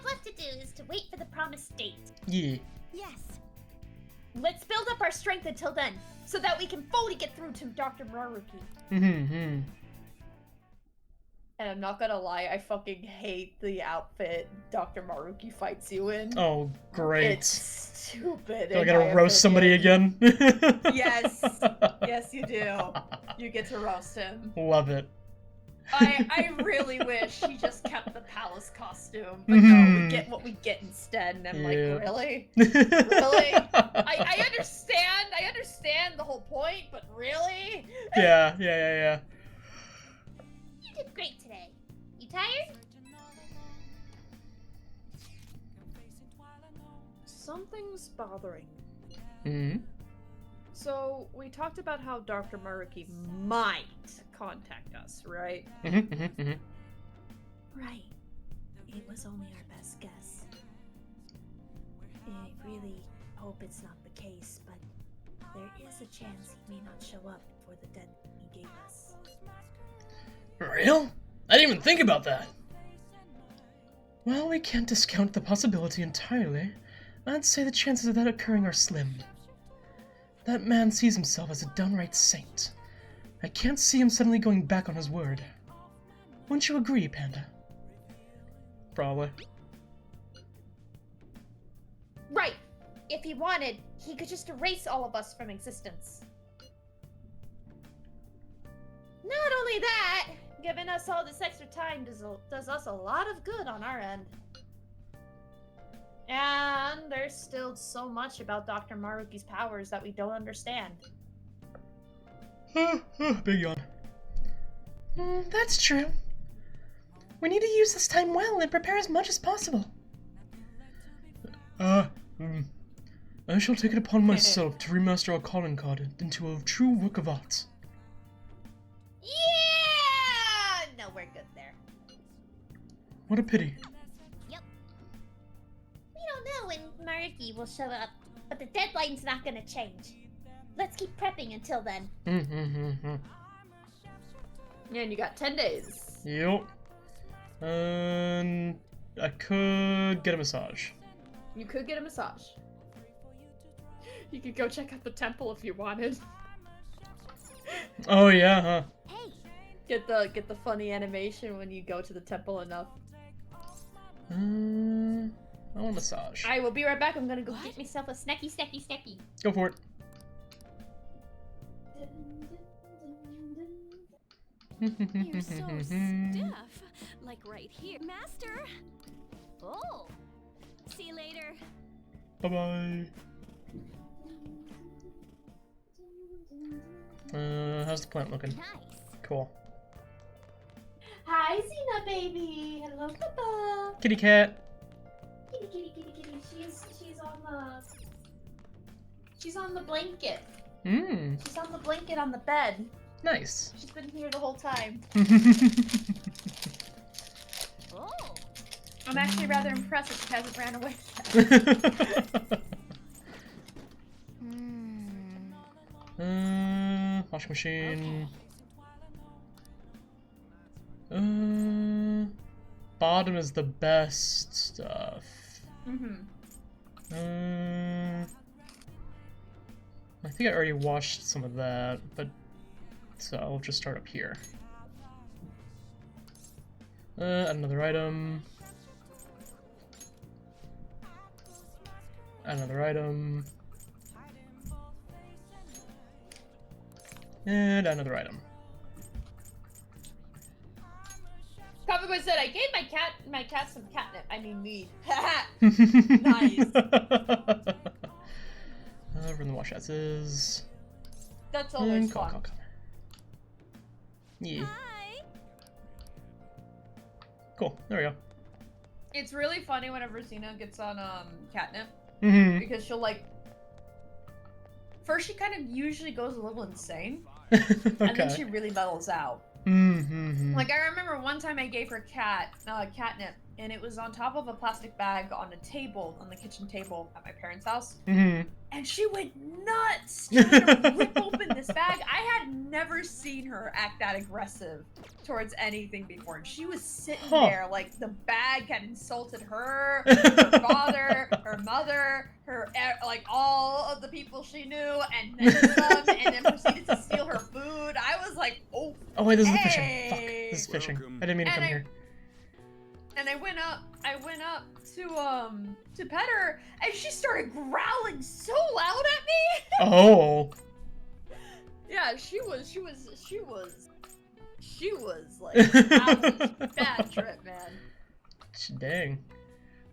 left to do is to wait for the promised date. Yeah. Yes. Let's build up our strength until then, so that we can fully get through to Dr. Maruki. Mm-hmm. And I'm not gonna lie, I fucking hate the outfit Dr. Maruki fights you in. Oh, great. It's stupid. Do I in gotta my roast somebody opinion. again? Yes. Yes, you do. You get to roast him. Love it. I really wish he just kept the palace costume, but no, we get what we get instead, and I'm like, really? Really? I understand the whole point, but really? Yeah. You did great today. You tired? Something's bothering me. Mm-hmm. So, we talked about how Dr. Maruki might contact us, right? Mm-hmm. Right. It was only our best guess. I really hope it's not the case, but there is a chance he may not show up for the deadline he gave us. Real? I didn't even think about that. Well, we can't discount the possibility entirely. I'd say the chances of that occurring are slim. That man sees himself as a downright saint. I can't see him suddenly going back on his word. Wouldn't you agree, Panda? Probably. Right! If he wanted, he could just erase all of us from existence. Not only that, giving us all this extra time does us a lot of good on our end. And there's still so much about Dr. Maruki's powers that we don't understand. Big yawn. That's true. We need to use this time well and prepare as much as possible. I shall take it upon myself to remaster our calling card into a true work of art. Yeah! No, we're good there. What a pity. We don't know when Maruki will show up, but the deadline's not gonna change. Let's keep prepping until then. Yeah, and you got 10 days. Yep. I could get a massage. You could get a massage. You could go check out the temple if you wanted. Oh yeah, huh? Get the funny animation when you go to the temple enough. I want a massage. I will be right back. I'm gonna go get myself a snacky. Go for it. You're so stiff. Like right here. Master! Oh! See you later. Bye-bye. How's the plant looking? Nice. Cool. Hi, Xena baby. Hello, Papa. Kitty cat. Kitty. She's on the blanket. She's on the blanket on the bed. Nice. She's been here the whole time. Oh! I'm actually rather impressed that she hasn't ran away yet. Washing machine. Bottom is the best stuff. I think I already washed some of that, but so I'll just start up here. Another item. Another item. And another item. Coffee Boy said, I gave my cat some catnip. I mean weed. Nice. Run the wash as is. That's always Come. fun. Yeah. Hi! Cool. There we go. It's really funny whenever Xena gets on catnip. Because she'll like... First she kind of usually goes a little insane. Okay. And then she really mellows out. Mm-hmm. Like, I remember one time I gave her catnip, and it was on top of a plastic bag on a table, on the kitchen table at my parents' house. Mm-hmm. And she went nuts trying to rip open this bag. I had never seen her act that aggressive towards anything before. And she was sitting there like the bag had insulted her, her father, her mother, like all of the people she knew, and then some, and then proceeded to steal her food. I was like, oh. Oh wait, this is the fishing. Fuck, this is fishing. Welcome. I didn't mean to come here. And I went up to pet her, and she started growling so loud at me. Oh. Yeah, she was like, that was bad trip, man. Dang.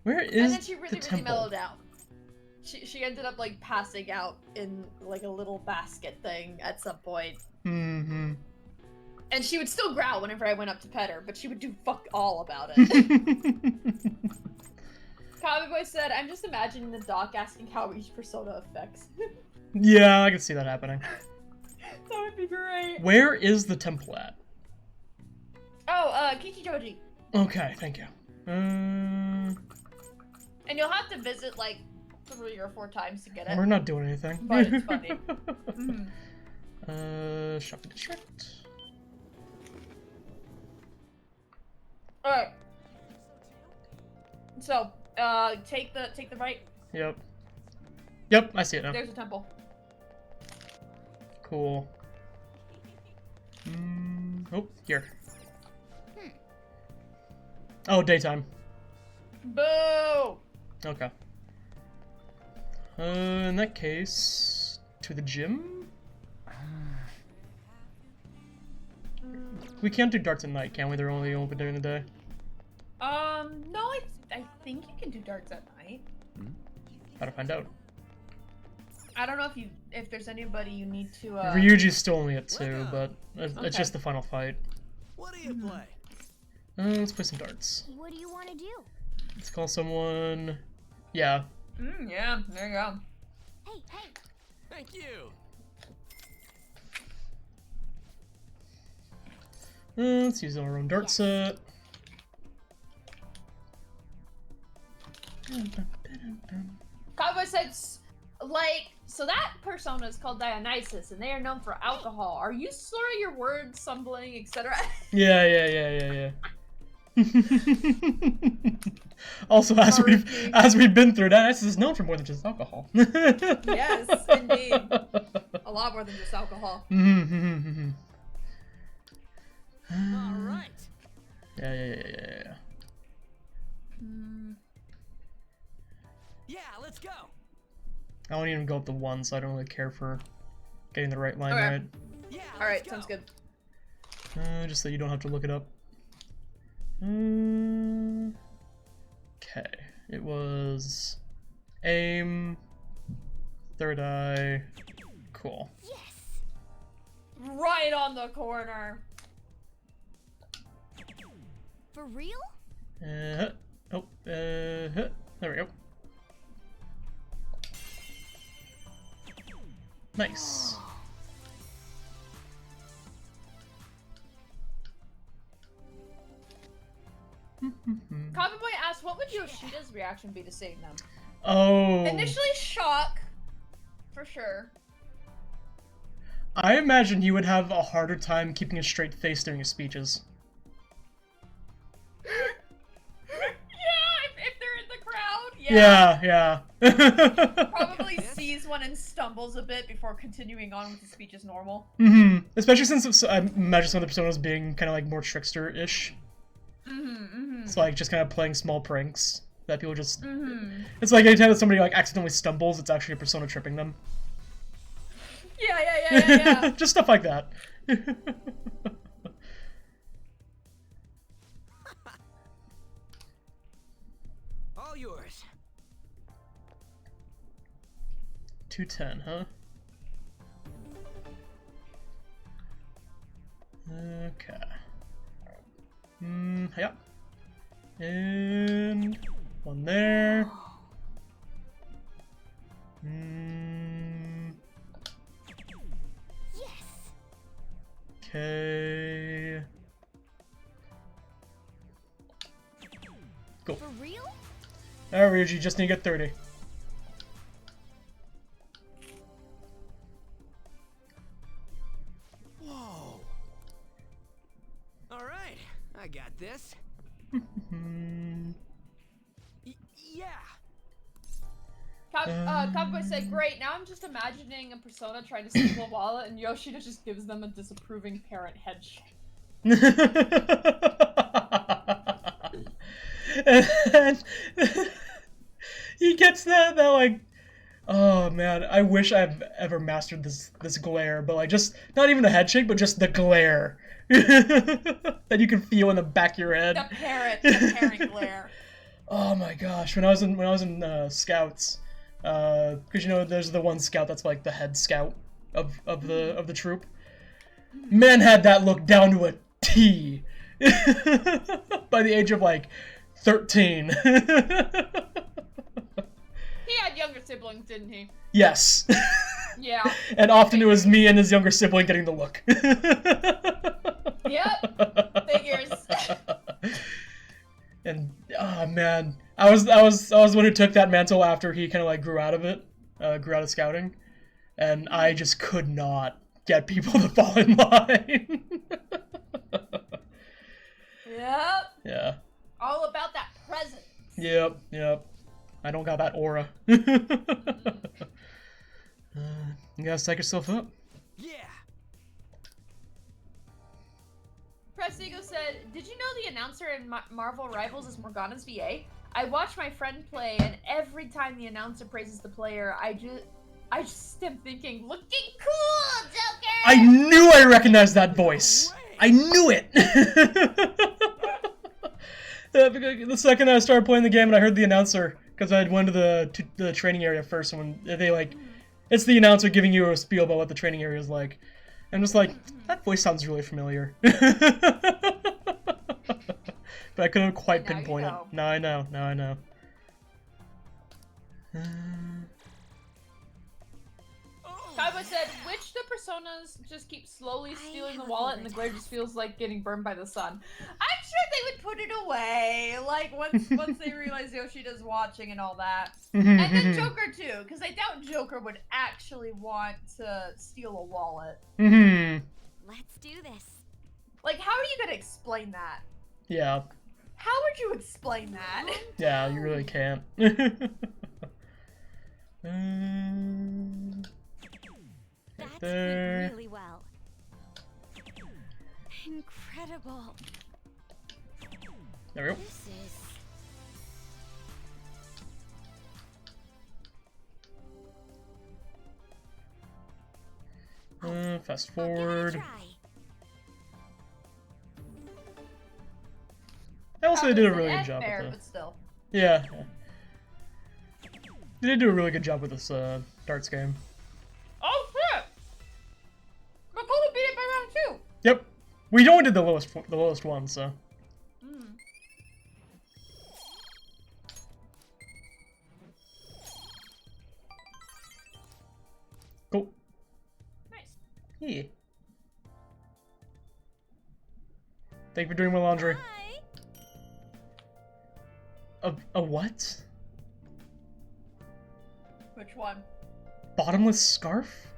Where is And then she really, the really temple? mellowed out. She ended up like passing out in like a little basket thing at some point. Mm-hmm. And she would still growl whenever I went up to pet her, but she would do fuck all about it. Comic Boy said, I'm just imagining the doc asking how each persona affects. Yeah, I can see that happening. That would be great. Where is the temple at? Oh, Kichijoji. Okay, thank you. And you'll have to visit like 3 or 4 times to get it. We're not doing anything. But it's funny. Shopping district. Alright. So, take the right. Yep. Yep, I see it now. There's a temple. Cool. Oh, here. Oh, daytime. Boo! Okay. In that case, to the gym? We can't do darts at night, can we? They're only open during the day. No, I think you can do darts at night. How to find out? I don't know if there's anybody you need to, Ryuji's still only at 2, but it's just the final fight. What do you play? Let's play some darts. What do you want to do? Let's call someone... Yeah. Yeah, there you go. Hey, hey. Thank you. Let's use our own dart set. Cowboy said, like, so that persona is called Dionysus, and they are known for alcohol. Are you slurring your words, stumbling, etc.? Yeah. Also, as we've been through, Dionysus is known for more than just alcohol. Yes, indeed. A lot more than just alcohol. All right. Yeah. Yeah, let's go. I won't even go up the 1, so I don't really care for getting the right line Okay. right. Yeah. Alright, sounds good. Just so you don't have to look it up. Okay. It was aim, third eye. Cool. Yes. Right on the corner. For real? There we go. Nice. Coffee Boy asked, what would Yoshida's reaction be to seeing them? Oh. Initially shock, for sure. I imagine he would have a harder time keeping a straight face during his speeches. Yeah, if they're in the crowd, Yeah. Probably sees one and stumbles a bit before continuing on with the speech as normal. Especially since I imagine some of the personas being kind of like more trickster-ish. It's like just kind of playing small pranks that people just... It's like anytime that somebody like accidentally stumbles, it's actually a persona tripping them. Yeah. Just stuff like that. All yours. 210, huh? Okay. Yeah. And one there. Yes. Okay. Alright, Ryuji, just need to get 30. Whoa. All right, I got this. Yeah. Cowboy said, great, now I'm just imagining a Persona trying to steal a wallet and Yoshida just gives them a disapproving parent head shake. And he gets that like, oh man, I wish I've ever mastered this glare, but like just not even the head shake, but just the glare that you can feel in the back of your head. The parent glare. Oh my gosh, when I was in Scouts, because you know there's the one scout that's like the head scout of the troop. Man had that look down to a T by the age of like 13. He had younger siblings, didn't he? Yes. Yeah. And often it was me and his younger sibling getting the look. Yep. Figures. And oh man, I was the one who took that mantle after he kind of like grew out of it, grew out of scouting, and I just could not get people to fall in line. Yep. Yeah. All about that presence. Yep. I don't got that aura. You gotta psych yourself up. Yeah. Pressigo said, did you know the announcer in Marvel Rivals is Morgana's VA? I watch my friend play, and every time the announcer praises the player, I just am thinking, looking cool, Joker! I knew I recognized that voice. I knew it. The second I started playing the game and I heard the announcer, because I had went to the training area first, and when they like, it's the announcer giving you a spiel about what the training area is like. I'm just like, that voice sounds really familiar. But I couldn't quite pinpoint it. Now I know. Kaiba said, which the personas just keep slowly stealing the wallet and the glare just feels like getting burned by the sun? I'm sure they would put it away, like once they realize Yoshida's watching and all that. And then Joker too, because I doubt Joker would actually want to steal a wallet. Let's do this. Like, how are you gonna explain that? Yeah. How would you explain that? Yeah, you really can't. That there. went really well. Incredible. There we go. This is... Fast I'll give it a forward. try. I also they did a really good job fair, with but still. Yeah. They did do a really good job with this darts game. Oh shit! Makoto beat it by round 2. Yep. We only did the lowest one, so. Cool. Nice. Yeah. Thank you for doing my laundry. Hi. A what? Which one? Bottomless scarf?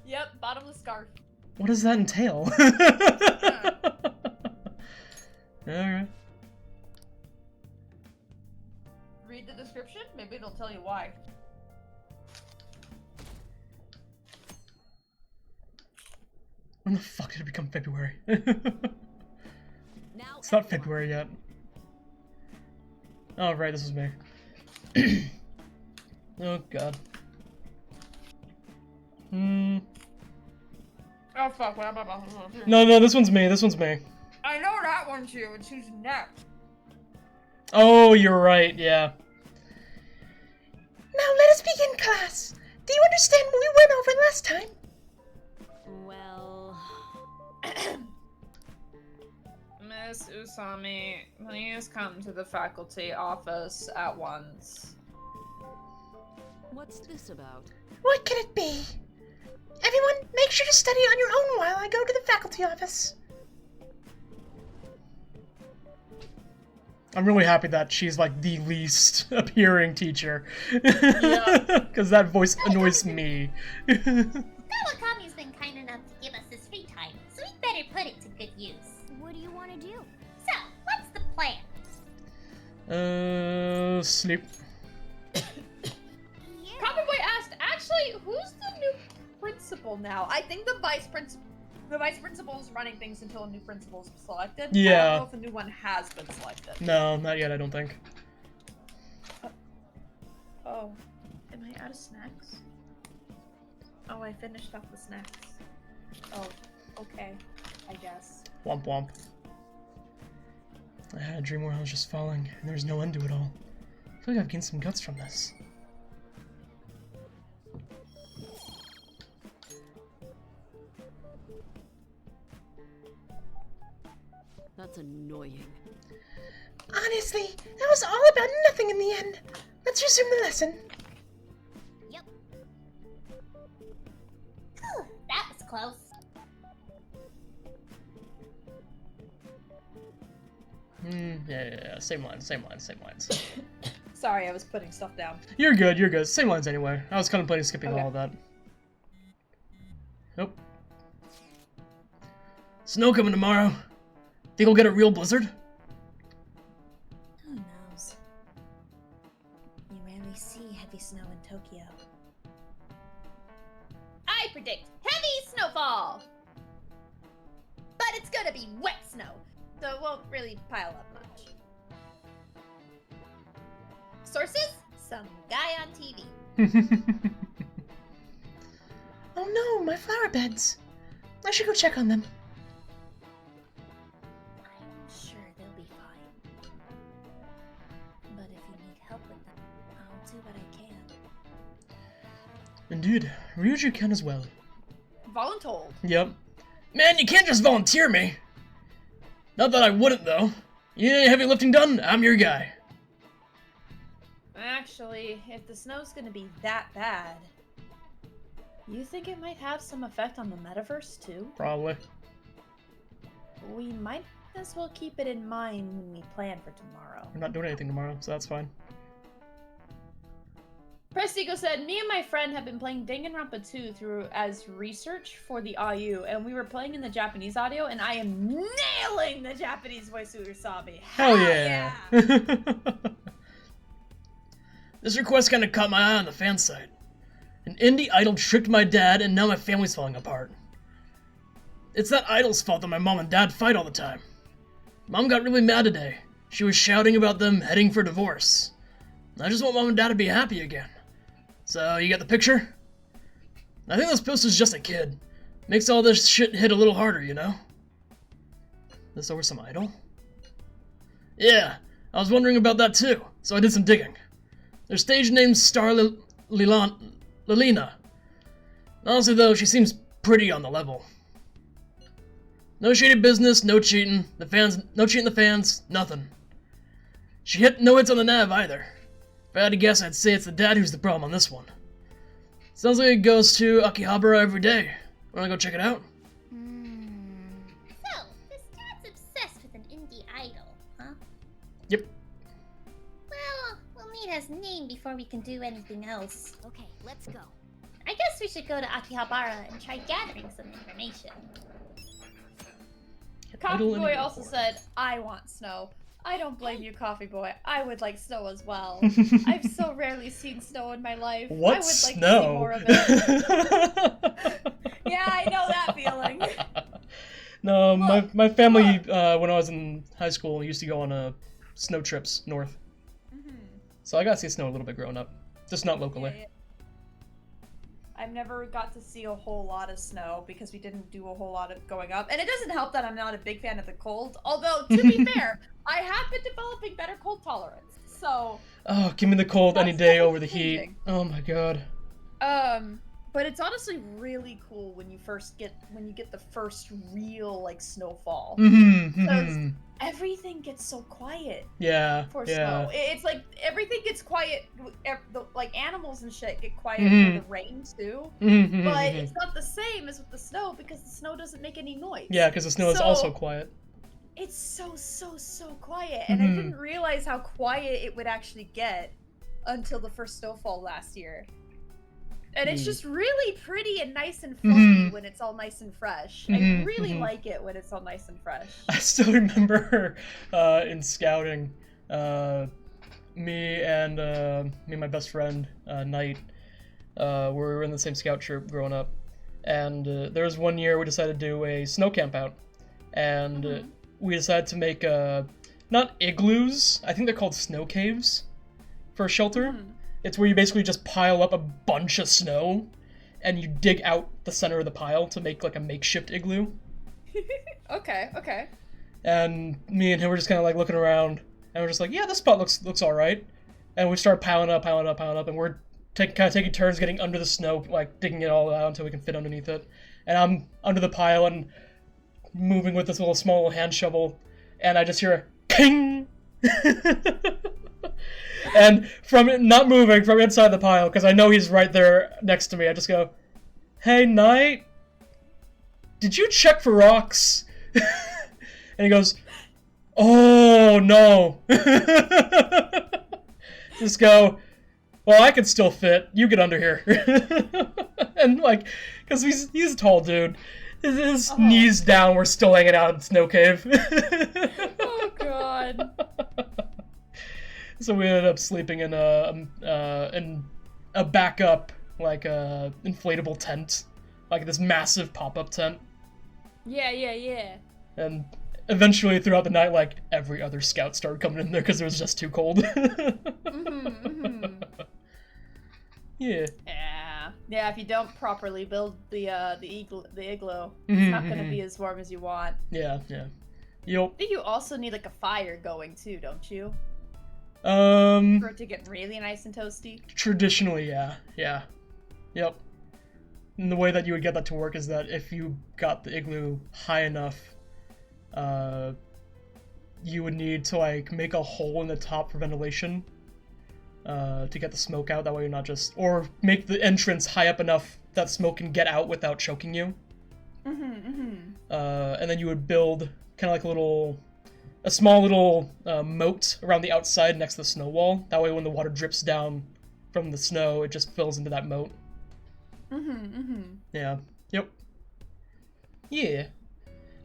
Yep, bottomless scarf. What does that entail? Alright. Read the description, maybe it'll tell you why. When the fuck did it become February? Now It's not February yet. Oh, right, this is me. Oh, God. Oh fuck, what am I about? No, this one's me. I know that one too, it's who's next. Oh, you're right, yeah. Now let us begin, class. Do you understand what we went over last time? Well... Miss Usami, please come to the faculty office at once. What's this about? What could it be? Everyone, make sure to study on your own while I go to the faculty office. I'm really happy that she's like the least appearing teacher. Yeah. Because that voice annoys me. Kawakami's been kind enough to give us his free time, so we better put it to good use. What do you want to do? So, what's the plan? Sleep. Common Boy asked, actually, who's the new principal now? I think the vice principal is running things until a new principal is selected. Yeah. I don't know if a new one has been selected. No, not yet, I don't think. Oh. Am I out of snacks? Oh, I finished off the snacks. Oh, okay. I guess. Womp womp. I had a dream where I was just falling, and there's no end to it all. I feel like I've gained some guts from this. That's annoying. Honestly, that was all about nothing in the end. Let's resume the lesson. Yep. Whew, that was close. Yeah, same lines. Sorry, I was putting stuff down. You're good. Same lines anyway. I was contemplating skipping all of that. Nope. Snow coming tomorrow. Think we'll get a real blizzard? Who knows? You rarely see heavy snow in Tokyo. I predict heavy snowfall! But it's gonna be wet snow, so it won't really pile up much. Sources? Some guy on TV. Oh no, my flower beds. I should go check on them. I'm sure they'll be fine. But if you need help with them, I'll do what I can. Indeed. Ryuji can as well. Voluntold. Yep. Man, you can't just volunteer me! Not that I wouldn't, though. You need any heavy lifting done? I'm your guy. Actually, if the snow's gonna be that bad, you think it might have some effect on the metaverse, too? Probably. We might as well keep it in mind when we plan for tomorrow. We're not doing anything tomorrow, so that's fine. Prestigo said, me and my friend have been playing Danganronpa 2 through as research for the IU, and we were playing in the Japanese audio, and I am nailing the Japanese voice of Usami. Hell yeah! This request kinda caught my eye on the fan site. An indie idol tricked my dad, and now my family's falling apart. It's that idol's fault that my mom and dad fight all the time. Mom got really mad today. She was shouting about them heading for divorce. I just want mom and dad to be happy again. So, you got the picture? I think this poster's just a kid. Makes all this shit hit a little harder, you know? This over some idol? Yeah, I was wondering about that too, so I did some digging. Their stage name's Star Lilina. Honestly though, she seems pretty on the level. No shady business, no cheating. No cheating the fans, nothing. She hit no hits on the nav either. If I had to guess, I'd say it's the dad who's the problem on this one. Sounds like it goes to Akihabara every day. Wanna go check it out? So, this dad's obsessed with an indie idol, huh? Yep. Well, we'll need his name before we can do anything else. Okay, let's go. I guess we should go to Akihabara and try gathering some information. Coffee Boy also said, I want snow. I don't blame you, Coffee Boy. I would like snow as well. I've so rarely seen snow in my life. What I would snow? like to see more of it. Yeah, I know that feeling. No, my family, when I was in high school, used to go on snow trips north. So I got to see snow a little bit growing up. Just not locally. Yeah. I've never got to see a whole lot of snow because we didn't do a whole lot of going up. And it doesn't help that I'm not a big fan of the cold. Although, to be fair, I have been developing better cold tolerance. So... Oh, give me the cold any day over the heat. Oh my god. But it's honestly really cool when you get the first real, like, snowfall. Because everything gets so quiet. Yeah, for yeah. snow. It's like everything gets quiet. Like animals and shit get quiet for the rain too. But it's not the same as with the snow because the snow doesn't make any noise. Yeah, because the snow is also quiet. it's so quiet, and I didn't realize how quiet it would actually get until the first snowfall last year. And it's just really pretty and nice and fluffy when it's all nice and fresh. I really like it when it's all nice and fresh. I still remember in scouting, me and my best friend, Knight, we were in the same scout troop growing up. And there was one year we decided to do a snow camp out. And we decided to make, not igloos, I think they're called snow caves for a shelter. It's where you basically just pile up a bunch of snow and you dig out the center of the pile to make like a makeshift igloo. Okay. And me and him were just kind of like looking around and we're just like, yeah, this spot looks all right. And we start piling up, and we're taking turns getting under the snow, like digging it all out until we can fit underneath it. And I'm under the pile and moving with this small little hand shovel, and I just hear a king. And from not moving from inside the pile, because I know he's right there next to me, I just go, "Hey, Knight, did you check for rocks?" And he goes, "Oh no." Just go, "Well, I can still fit. You get under here." And like, because he's a tall dude, his knees down, we're still hanging out in the snow cave. Oh god. So we ended up sleeping in a backup, like inflatable tent, like this massive pop-up tent. Yeah. And eventually, throughout the night, like every other scout started coming in there because it was just too cold. Yeah. Yeah, if you don't properly build the igloo, it's not gonna be as warm as you want. Yeah. I Yup. think you also need like a fire going too, don't you? For it to get really nice and toasty. Traditionally, yeah. Yep. And the way that you would get that to work is that if you got the igloo high enough, you would need to like make a hole in the top for ventilation, to get the smoke out. That way you're not just, or make the entrance high up enough that smoke can get out without choking you. And then you would build kind of like a small little moat around the outside next to the snow wall. That way when the water drips down from the snow, it just fills into that moat. Yeah. Yep. Yeah.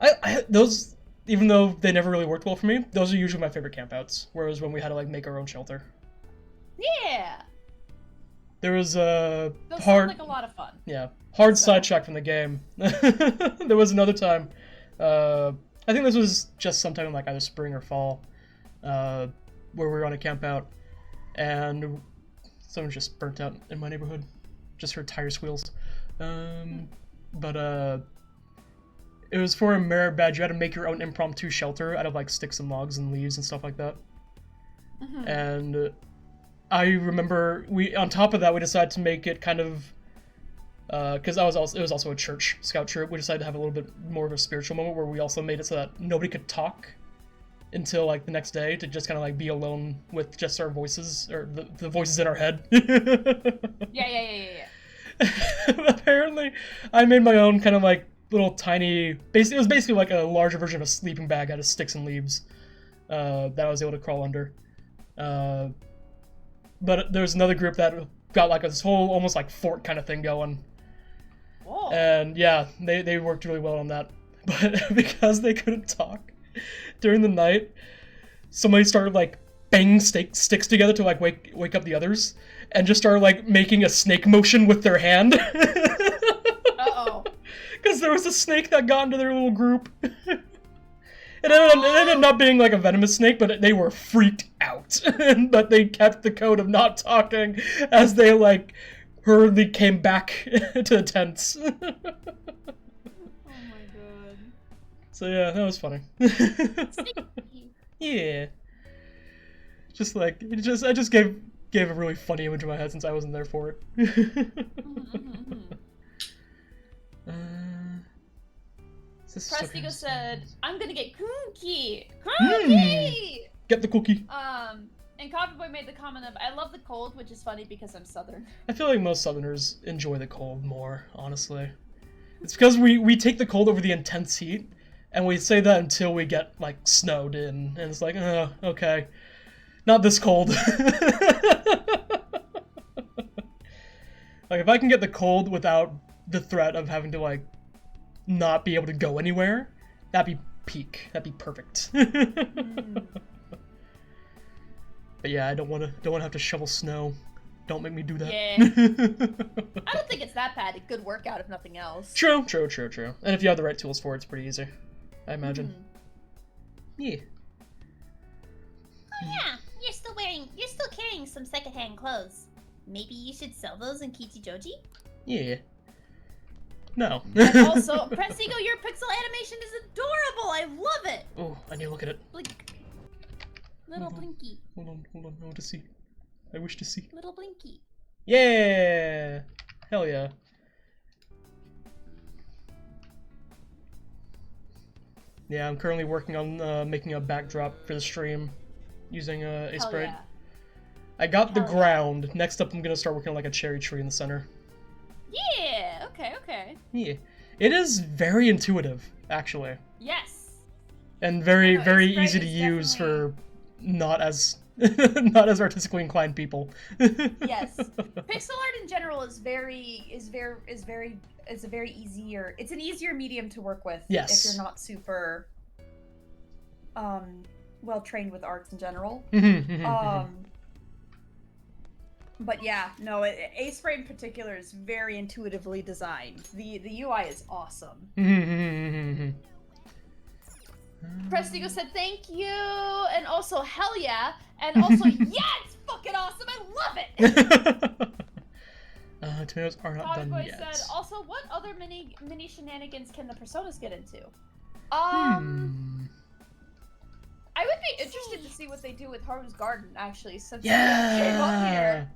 I those, even though they never really worked well for me, those are usually my favorite campouts. Whereas when we had to like make our own shelter. Yeah. There was Those sound like a lot of fun. Yeah. Hard sidetrack from the game. There was another time, I think this was just sometime in like either spring or fall, where we were on a camp out, and someone just burnt out in my neighborhood. Just heard tire squeals. But it was for a merit badge. You had to make your own impromptu shelter out of like sticks and logs and leaves and stuff like that. And I remember on top of that, we decided to make it kind of, because it was also a church scout troop. We decided to have a little bit more of a spiritual moment where we also made it so that nobody could talk until like the next day, to just kind of like be alone with just our voices, or the voices in our head. Yeah. Apparently, I made my own kind of like little tiny, it was basically like a larger version of a sleeping bag out of sticks and leaves that I was able to crawl under. But there was another group that got like this whole almost like fort kind of thing going. Whoa. And yeah, they worked really well on that. But because they couldn't talk during the night, somebody started like banging sticks together to like wake up the others, and just started like making a snake motion with their hand. Uh-oh. Because there was a snake that got into their little group. It ended up not being like a venomous snake, but they were freaked out. But they kept the code of not talking as they like hurriedly came back to the tents. Oh my god. So yeah, that was funny. Yeah. Just like, I just gave a really funny image in my head since I wasn't there for it. Prestigo said, "I'm gonna get cookie. Get the cookie." And Coffee Boy made the comment of, "I love the cold," which is funny because I'm Southern. I feel like most Southerners enjoy the cold more, honestly. It's because we take the cold over the intense heat, And we say that until we get, like, snowed in. And it's like, oh, okay. Not this cold. Like, if I can get the cold without the threat of having to, like, not be able to go anywhere, that'd be peak. That'd be perfect. But yeah, I don't want to have to shovel snow. Don't make me do that. Yeah. I don't think it's that bad. A good workout, if nothing else. True. And if you have the right tools for it, it's pretty easy, I imagine. Yeah. Oh yeah, you're still carrying some secondhand clothes. Maybe you should sell those in Kichijoji? Yeah. No. And also, Pressigo, your pixel animation is adorable. I love it. Oh, I need to look at it. Blink. Little Blinky. Hold on. I want to see. I wish to see. Little Blinky. Yeah! Hell yeah. Yeah, I'm currently working on making a backdrop for the stream using a sprite. Yeah. I got the ground. Next up, I'm gonna start working on like a cherry tree in the center. Yeah. Okay. Yeah, it is very intuitive, actually, Yes. and very Sprite easy to is use definitely- for not as not as artistically inclined people. Yes. Pixel art in general is a very easier. It's an easier medium to work with. Yes. If you're not super well trained with arts in general. But yeah, no, A-Sprite in particular is very intuitively designed. The UI is awesome. Prestigo said thank you, and also hell yeah, and also yeah, it's fucking awesome. I love it. Tomatoes are not done Todd yet. said also, what other mini shenanigans can the personas get into? I would be interested to see what they do with Haru's garden, actually, since came up here.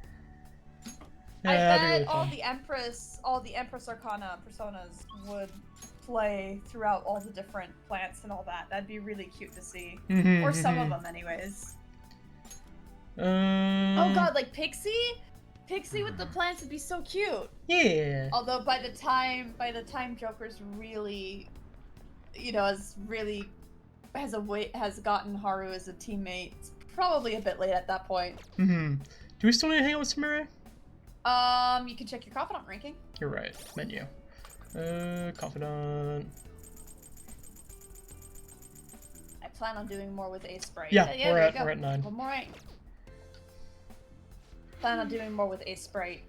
I that'd be bet really all fun. the Empress Arcana personas would play throughout all the different plants and all that. That'd be really cute to see. Or some of them, anyways. Oh god, like Pixie? Pixie with the plants would be so cute. Yeah. Although by the time Joker's really, has gotten Haru as a teammate, it's probably a bit late at that point. Do we still need to hang out with Samira? You can check your confidant ranking. You're right. Menu. Confidant. I plan on doing more with A-Sprite. Yeah, we're there you go. at 9. One more rank. Plan on doing more with A-Sprite.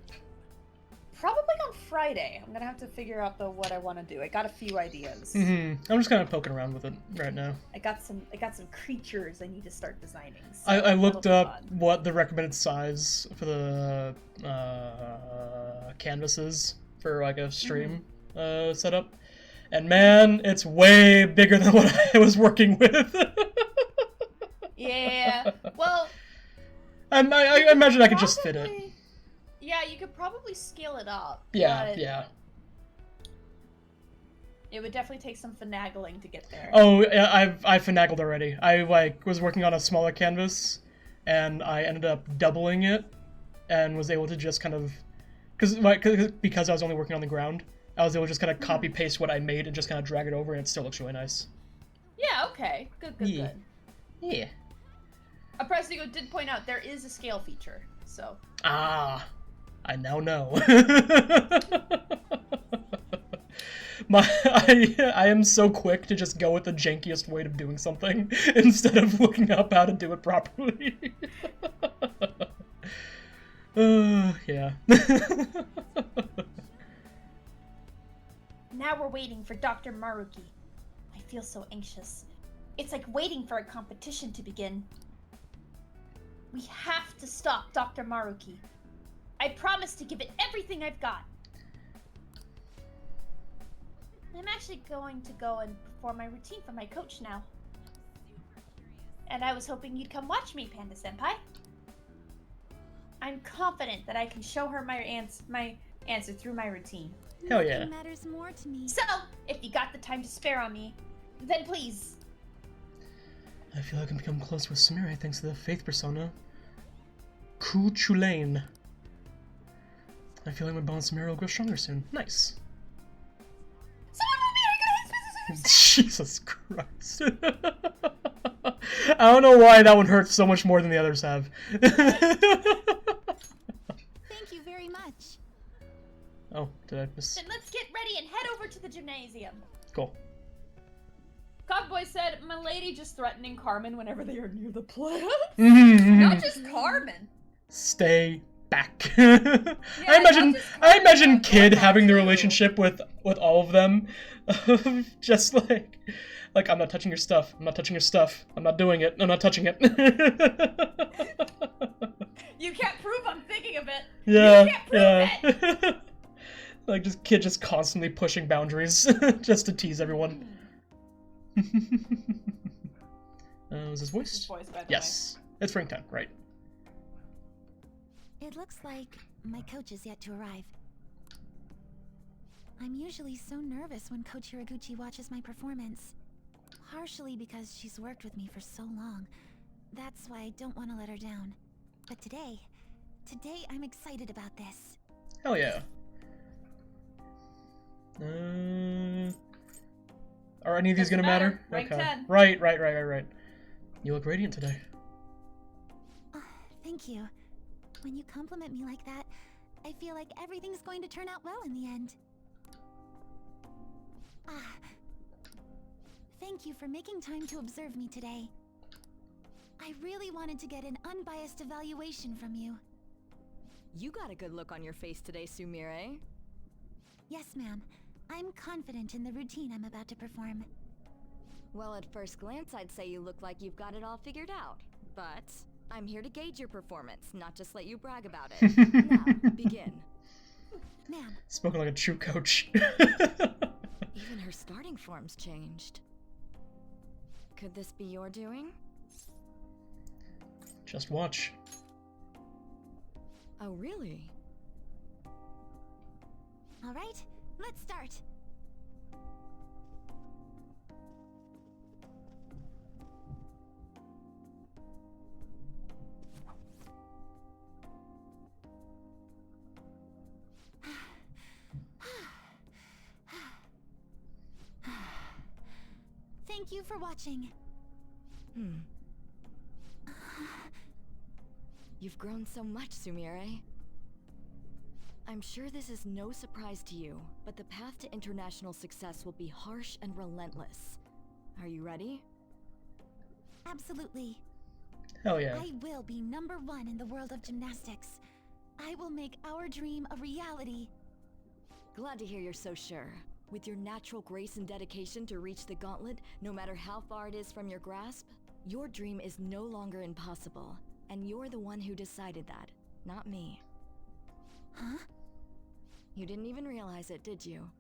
Probably on Friday. I'm gonna have to figure out what I want to do. I got a few ideas. I'm just kind of poking around with it right now. I got some creatures I need to start designing. So I looked that'll be up fun. what the recommended size for the canvases for like a stream setup, and man, it's way bigger than what I was working with. Yeah. Well, I imagine I could just fit it. yeah, you could probably scale it up. Yeah, but yeah. It would definitely take some finagling to get there. Oh, yeah, I finagled already. I was working on a smaller canvas, and I ended up doubling it, and was able to just kind of, because I was only working on the ground, I was able to just kind of copy paste what I made and just kind of drag it over, and it still looks really nice. Yeah. Okay. Good. Yeah. Yeah. Prestigo did point out there is a scale feature, so. Ah, I now know. I am so quick to just go with the jankiest way of doing something instead of looking up how to do it properly. Yeah. Now we're waiting for Dr. Maruki. I feel so anxious. It's like waiting for a competition to begin. We have to stop Dr. Maruki. I promise to give it everything I've got. I'm actually going to go and perform my routine for my coach now. And I was hoping you'd come watch me, Panda Senpai. I'm confident that I can show her my answer through my routine. Hell yeah. Nothing matters more to me. So, if you got the time to spare on me, then please. I feel like I've become close with Samira thanks to the Faith persona. Ku Chulain. I feel like my bond with Samira will grow stronger soon. Nice. Jesus Christ. I don't know why that one hurts so much more than the others have. Thank you very much. Oh, did I miss? Then let's get ready and head over to the gymnasium. Cool. Cockboy said, "My lady just threatening Carmen whenever they are near the plants." Not just Carmen. Stay back. I imagine Kid having the relationship with all of them, just like I'm not touching your stuff. I'm not touching your stuff. I'm not doing it. I'm not touching it. You can't prove I'm thinking of it. Yeah, You can't prove it. Like just Kid just constantly pushing boundaries just to tease everyone. Was this voiced? Voice, by the Yes, it's Ringtone, right? It looks like my coach is yet to arrive. I'm usually so nervous when Coach Hiraguchi watches my performance. Partially because she's worked with me for so long. That's why I don't want to let her down. But today I'm excited about this. Hell yeah. Are any of these Doesn't gonna matter? Rank Okay. 10. Right. You look radiant today. Thank you. When you compliment me like that, I feel like everything's going to turn out well in the end. Thank you for making time to observe me today. I really wanted to get an unbiased evaluation from you. You got a good look on your face today, Sumire. Yes, ma'am. I'm confident in the routine I'm about to perform. Well, at first glance, I'd say you look like you've got it all figured out. But I'm here to gauge your performance, not just let you brag about it. Now, begin. Ma'am. Spoken like a true coach. Even her starting form's changed. Could this be your doing? Just watch. Oh, really? All right, let's start. Thank you for watching. You've grown so much, Sumire. I'm sure this is no surprise to you, but the path to international success will be harsh and relentless. Are you ready? Absolutely. Hell yeah. I will be #1 in the world of gymnastics. I will make our dream a reality. Glad to hear you're so sure. With your natural grace and dedication to reach the gauntlet, no matter how far it is from your grasp, your dream is no longer impossible. And you're the one who decided that, not me. Huh? You didn't even realize it, did you?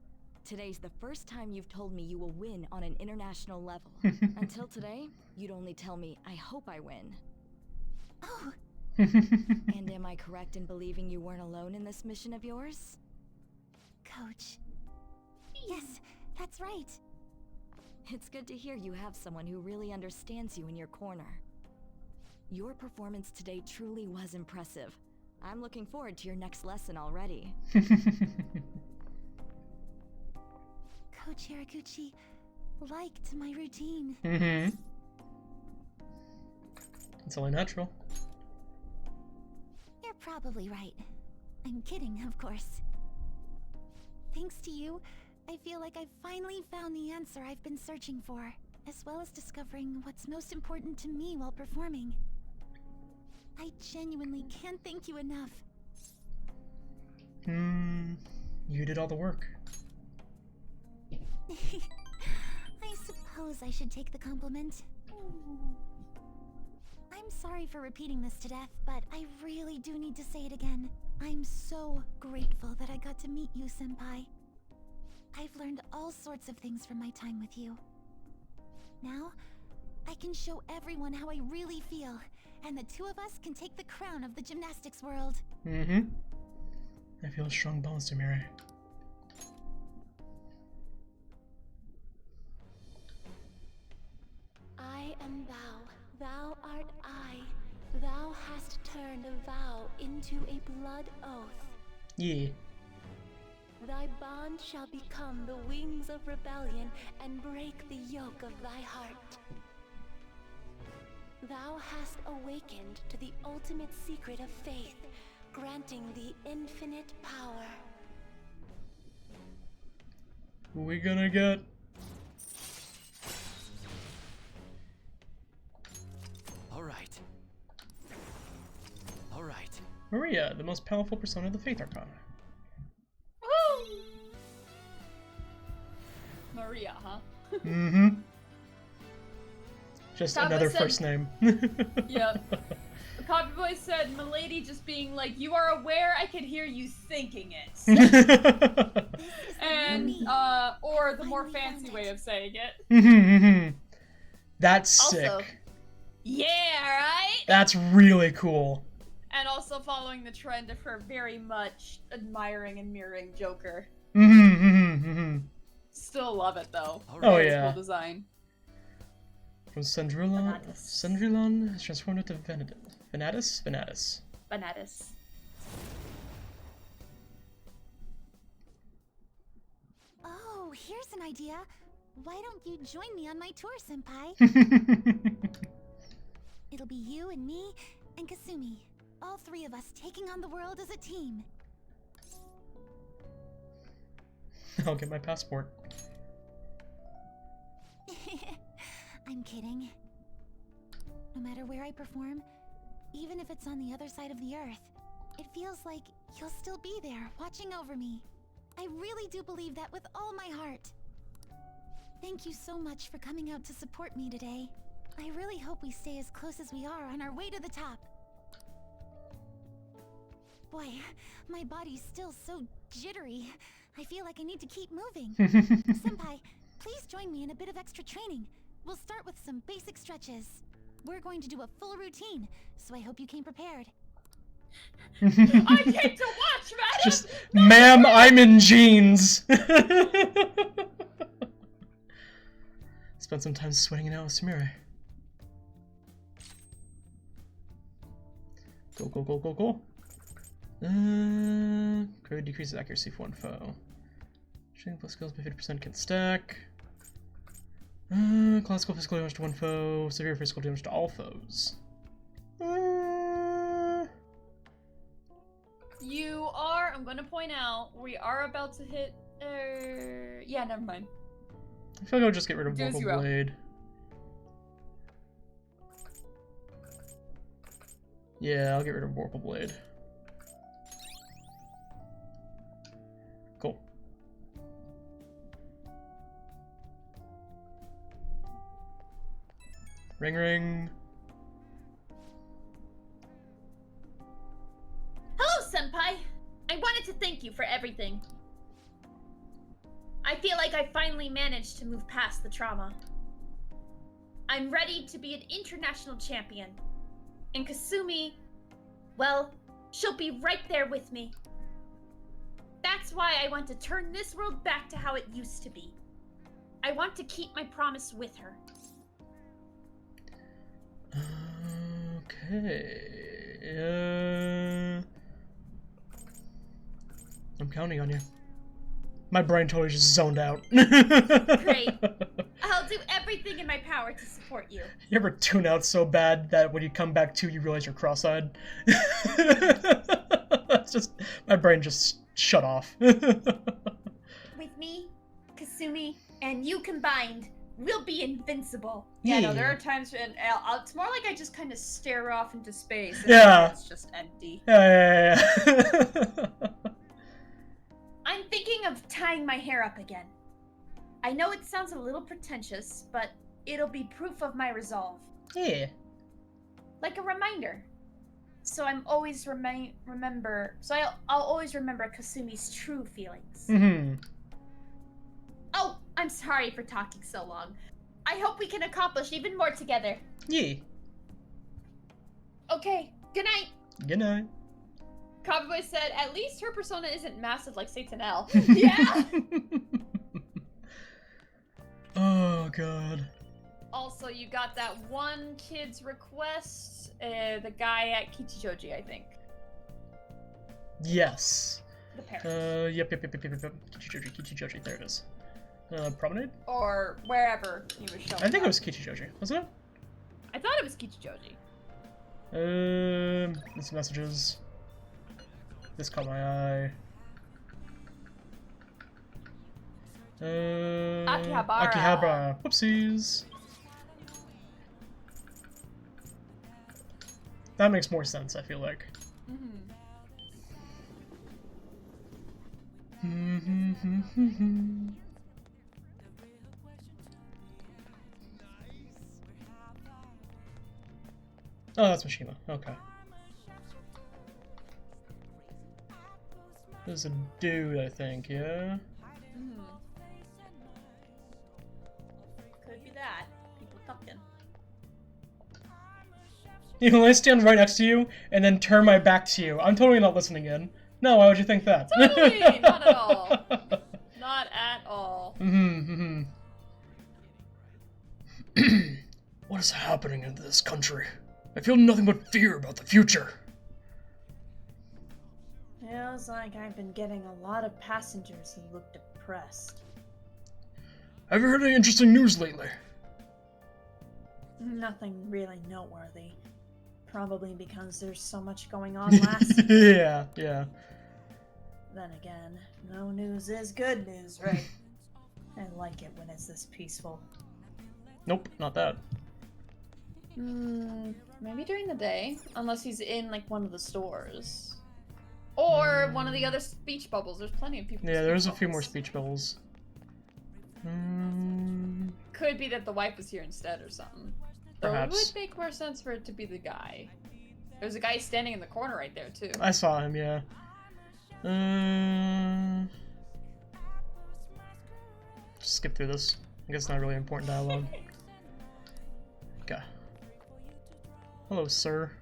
Today's the first time you've told me you will win on an international level. Until today, you'd only tell me, I hope I win. Oh. And am I correct in believing you weren't alone in this mission of yours? Coach. Yes, that's right. It's good to hear you have someone who really understands you in your corner. Your performance today truly was impressive. I'm looking forward to your next lesson already. Coach Hiraguchi liked my routine. It's only natural. You're probably right. I'm kidding, of course. Thanks to you, I feel like I've finally found the answer I've been searching for, as well as discovering what's most important to me while performing. I genuinely can't thank you enough. You did all the work. I suppose I should take the compliment. I'm sorry for repeating this to death, but I really do need to say it again. I'm so grateful that I got to meet you, Senpai. I've learned all sorts of things from my time with you. Now, I can show everyone how I really feel, and the two of us can take the crown of the gymnastics world. I feel a strong bond, Sumire. I am thou, thou art I. Thou hast turned a vow into a blood oath. Yeah. Thy bond shall become the wings of rebellion and break the yoke of thy heart. Thou hast awakened to the ultimate secret of faith, granting thee infinite power. Who we gonna get? Alright. Alright. Maria, the most powerful persona of the Faith Arcana. Woo! Maria, huh? Mm-hmm. Just Kappa another said- first name. Yep. Copy Boy said, "Milady just being like, you are aware I can hear you thinking it." And, or the more fancy way of saying it. That's Also, sick. yeah, right? That's really cool. And also following the trend of her very much admiring and mirroring Joker. Still love it though. Oh, Very yeah. cool design. From Sandrilon has transformed into Venatus? Venatus. Bananas. Oh, here's an idea. Why don't you join me on my tour, Senpai? It'll be you and me and Kasumi. All three of us taking on the world as a team. I'll get my passport. I'm kidding. No matter where I perform, even if it's on the other side of the earth, it feels like you'll still be there, watching over me. I really do believe that with all my heart. Thank you so much for coming out to support me today. I really hope we stay as close as we are on our way to the top. Boy, my body's still so jittery. I feel like I need to keep moving. Senpai, please join me in a bit of extra training. We'll start with some basic stretches. We're going to do a full routine, so I hope you came prepared. I came to watch, madam! Just, ma'am, I'm in jeans! Spent some time sweating it out with Sumire. Go, go, go, go, go. Code decreases accuracy for one foe. Shooting plus skills by 50% can stack. Classical physical damage to one foe, severe physical damage to all foes. You are, I'm gonna point out, we are about to hit, yeah, never mind. I feel like I'll just get rid of Do as Vorpal you will. Blade. Yeah, I'll get rid of Vorpal Blade. Cool. Ring ring. Hello, Senpai! I wanted to thank you for everything. I feel like I finally managed to move past the trauma. I'm ready to be an international champion. And Kasumi, well, she'll be right there with me. That's why I want to turn this world back to how it used to be. I want to keep my promise with her. Okay. I'm counting on you. My brain totally just zoned out. Great. I'll do everything in my power to support you. You ever tune out so bad that when you come back to, you realize you're cross-eyed? That's just, my brain just shut off. With me, Kasumi, and you combined, we'll be invincible. Yeah, no, there are times when it's more like I just kind of stare off into space. And Yeah. It's just empty. Yeah. I'm thinking of tying my hair up again. I know it sounds a little pretentious, but it'll be proof of my resolve. Yeah. Like a reminder. So I'm always I'll always remember Kasumi's true feelings. Mm-hmm. Oh, I'm sorry for talking so long. I hope we can accomplish even more together. Yeah. Okay, good night. Good night. Cowboy said, at least her persona isn't massive like Satan L. Yeah! Oh, God. Also, you got that one kid's request, the guy at Kichijoji, I think. Yes. The parent. Yep. Kichijoji, Kichijoji, there it is. Promenade? Or wherever he was showing I think up. it was Kichijoji, wasn't it? I thought it was Kichijoji. These messages. This caught my eye. Akihabara. Akihabara. Whoopsies. That makes more sense, I feel like. Oh, that's Mishima. Okay. This is a dude, I think, yeah? Could be that. People talking. You know, I stand right next to you and then turn my back to you. I'm totally not listening in. No, why would you think that? Totally! Not at all. Not at all. What is happening in this country? I feel nothing but fear about the future. Feels like I've been getting a lot of passengers who look depressed. Have you heard any interesting news lately? Nothing really noteworthy. Probably because there's so much going on last Yeah. Then again, no news is good news, right? I like it when it's this peaceful. Nope, not that. Maybe during the day, unless he's in like one of the stores. Or one of the other speech bubbles. There's plenty of people. Yeah, there's a few more speech bubbles. Could be that the wife was here instead or something. Perhaps. Though it would make more sense for it to be the guy. There's a guy standing in the corner right there too. I saw him, yeah. Just skip through this. I guess it's not really important dialogue. Okay. Hello, sir.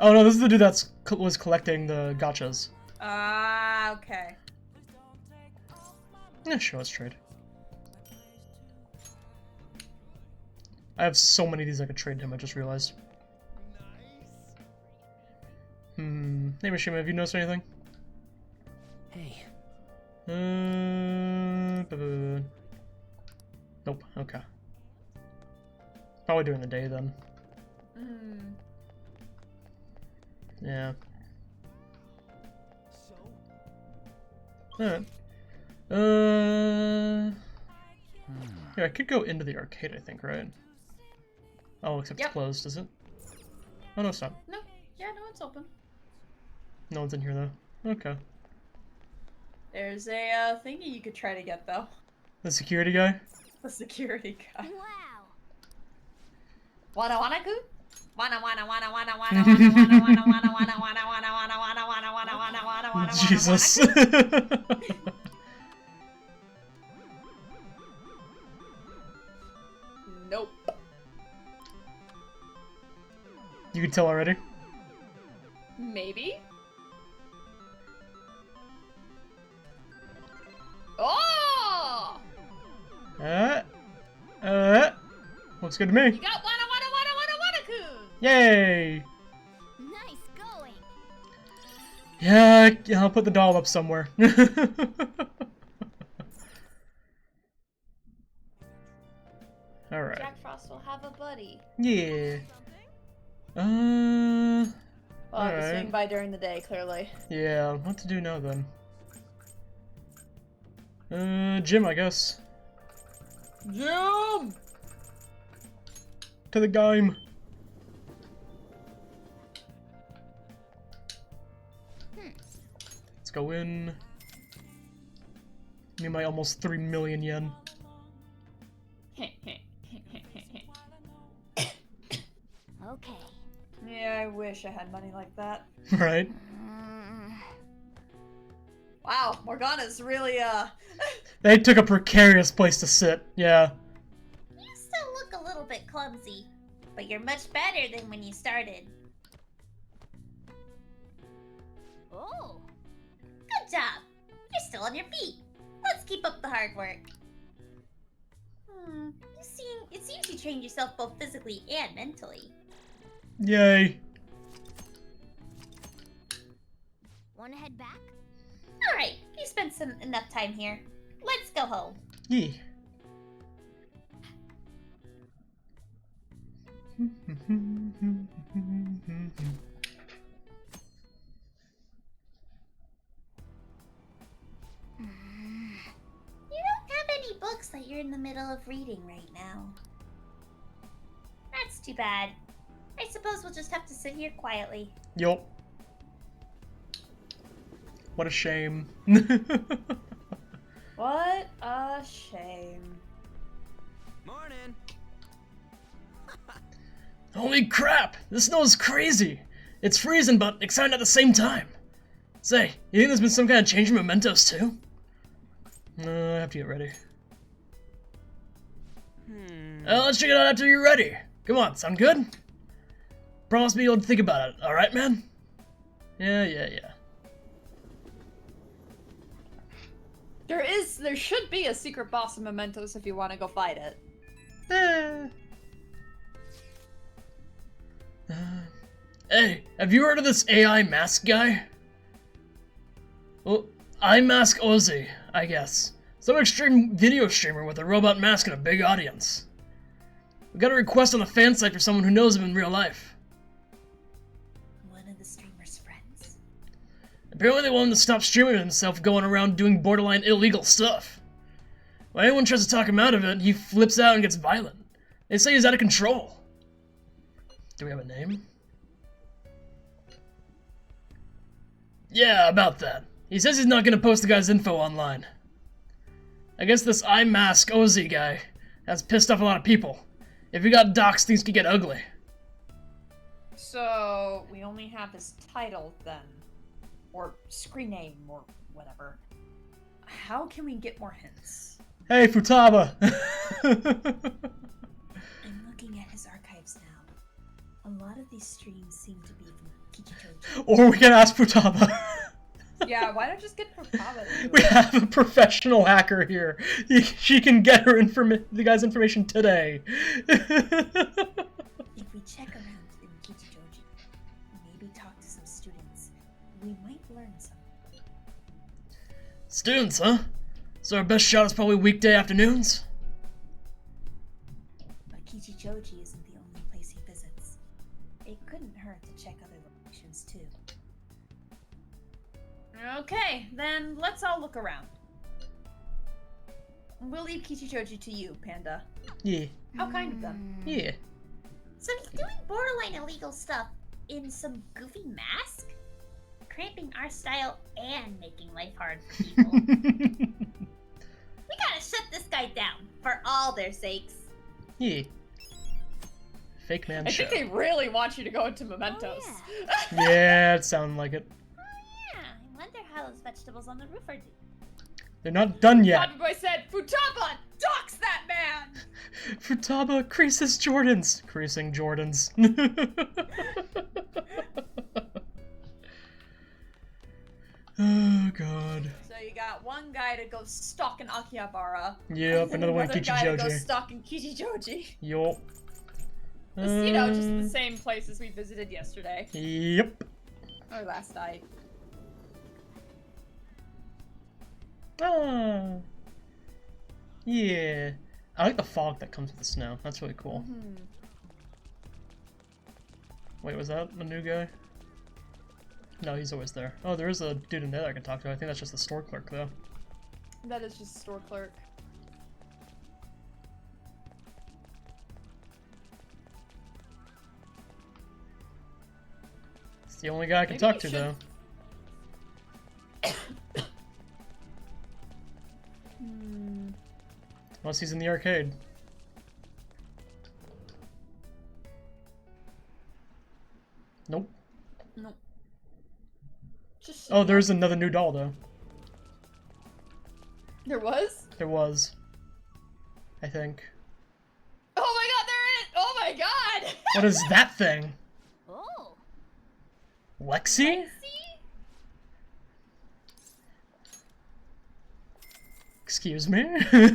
Oh no, this is the dude that was collecting the gachas. Ah, okay. Yeah, sure, let's trade. I have so many of these I could trade him, I just realized. Hey, Mishima, have you noticed anything? Hey. Nope, okay. Probably during the day, then. Yeah. Alright. Yeah, I could go into the arcade, I think, right? Oh, except it's closed, is it? Oh, no, it's not. No. Yeah, no, it's open. No one's in here, though. Okay. There's a thingy you could try to get, though. The security guy? The security guy. Wow. Wanna ku? Jesus. Nope. You can tell already? Maybe? Oh! Looks good to me. You got wanna Yay! Nice going. Yeah, I'll put the doll up somewhere. Alright. Jack Frost will have a buddy. Yeah. Well, I'll be Alright. swinging by during the day, clearly. Yeah, what to do now then? Gym, I guess. Jim! To the game. Let's go in. Give me my almost 3 million yen. Okay. Yeah, I wish I had money like that. Right? Wow, Morgana's really, They took a precarious place to sit, yeah. You still look a little bit clumsy, but you're much better than when you started. Oh. Good job. You're still on your feet. Let's keep up the hard work. It seems you trained yourself both physically and mentally. Yay. Wanna head back? Alright, we spent enough time here. Let's go home. Yeah. You don't have any books that you're in the middle of reading right now. That's too bad. I suppose we'll just have to sit here quietly. Yup. What a shame. What a shame. Morning. Holy crap! This snow is crazy! It's freezing, but exciting at the same time. Say, you think there's been some kind of change in mementos too? I have to get ready. Let's check it out after you're ready. Come on, sound good? Promise me you'll think about it, alright, man? Yeah. There should be a secret boss in Mementos if you want to go fight it. Hey, have you heard of this AI mask guy? Well, I Mask Ozzy, I guess. Some extreme video streamer with a robot mask and a big audience. We got a request on the fan site for someone who knows him in real life. One of the streamer's friends. Apparently they want him to stop streaming himself going around doing borderline illegal stuff. When anyone tries to talk him out of it, he flips out and gets violent. They say he's out of control. Do we have a name? Yeah, about that. He says he's not gonna post the guy's info online. I guess this I Mask Ozzy guy has pissed off a lot of people. If he got doxxed, things could get ugly. So, we only have his title then. Or screen name, or whatever. How can we get more hints? Hey, Futaba! I'm looking at his archives now. A lot of these streams seem to be from Kichichoji. Or we can ask Futaba. Yeah, why don't you just get Futaba? We have a professional hacker here. She can get her the guy's information today. If we check around in Kichichoji, maybe talk to some students, we might learn something. Students, huh? So our best shot is probably weekday afternoons? But Kichichoji isn't the only place he visits. It couldn't hurt to check other locations too. Okay, then let's all look around. We'll leave Kichichoji to you, Panda. Yeah. How kind of them. Yeah. So he's doing borderline illegal stuff in some goofy mask? Cramping our style and making life hard for people. We gotta shut this guy down, for all their sakes. Yeah. Fake man I show. think they really want you to go into Mementos. Oh, Yeah, it sounded like it. yeah, I wonder how those vegetables on the roof are doing. They're not done yet. Bobby Boy said, Futaba, dox that man! Futaba creases Jordans. Creasing Jordans. Oh, God. So you got one guy to go stalking Akihabara. Yep, another one Another guy to go Kichijoji. stalking Kichijoji. Yup. Just, you know, just the same places we visited yesterday. Yep. Or last night. Ah. Yeah. I like the fog that comes with the snow. That's really cool. Wait, was that a new guy? No, he's always there. Oh, there is a dude in there that I can talk to. I think that's just the store clerk, though. That is just store clerk. It's the only guy I can Maybe talk you to, should- though. Unless he's in the arcade. Nope. Nope. Just Oh, there's another new doll, though. There was? There was. I think. Oh my god, there is! Oh my god! What is that thing? Oh. Lexi? Excuse me? Okay.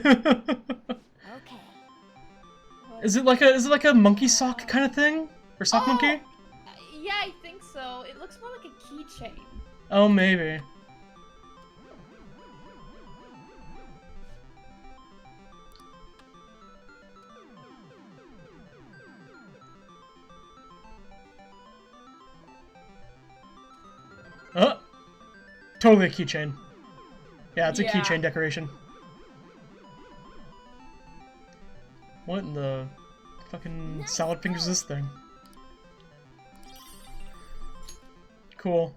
Is it like a monkey sock kind of thing? Or sock monkey? Yeah, I think so. It looks more like a keychain. Oh, maybe. Oh! Totally a keychain. Yeah, it's a keychain decoration. What in the fucking salad fingers is this thing? Cool.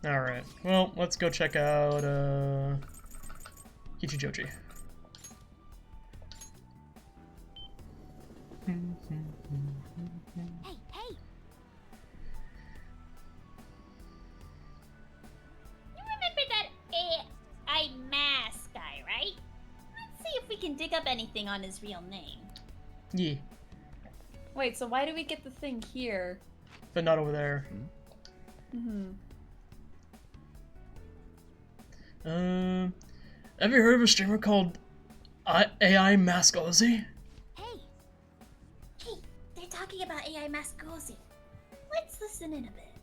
Alright, well, let's go check out, Kichijoji. Hey, hey! You remember that AI mask guy, right? Let's see if we can dig up anything on his real name. Yeah. Wait, so why do we get the thing here? But not over there. Have you heard of a streamer called AI Mask Ozzy? Hey, they're talking about AI mask Gozi. Let's listen in a bit.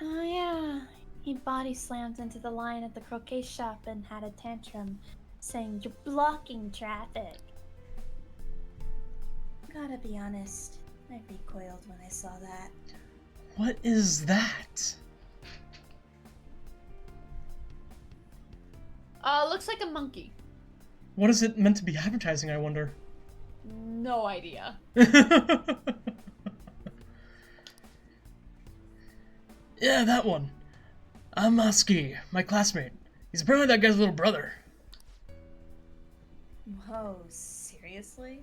Oh yeah, he body slammed into the line at the croquet shop and had a tantrum, saying you're blocking traffic. Gotta be honest, I recoiled when I saw that. What is that? Looks like a monkey. What is it meant to be advertising, I wonder? No idea. Yeah, that one. I'm Maski, my classmate. He's apparently that guy's little brother. Whoa, seriously?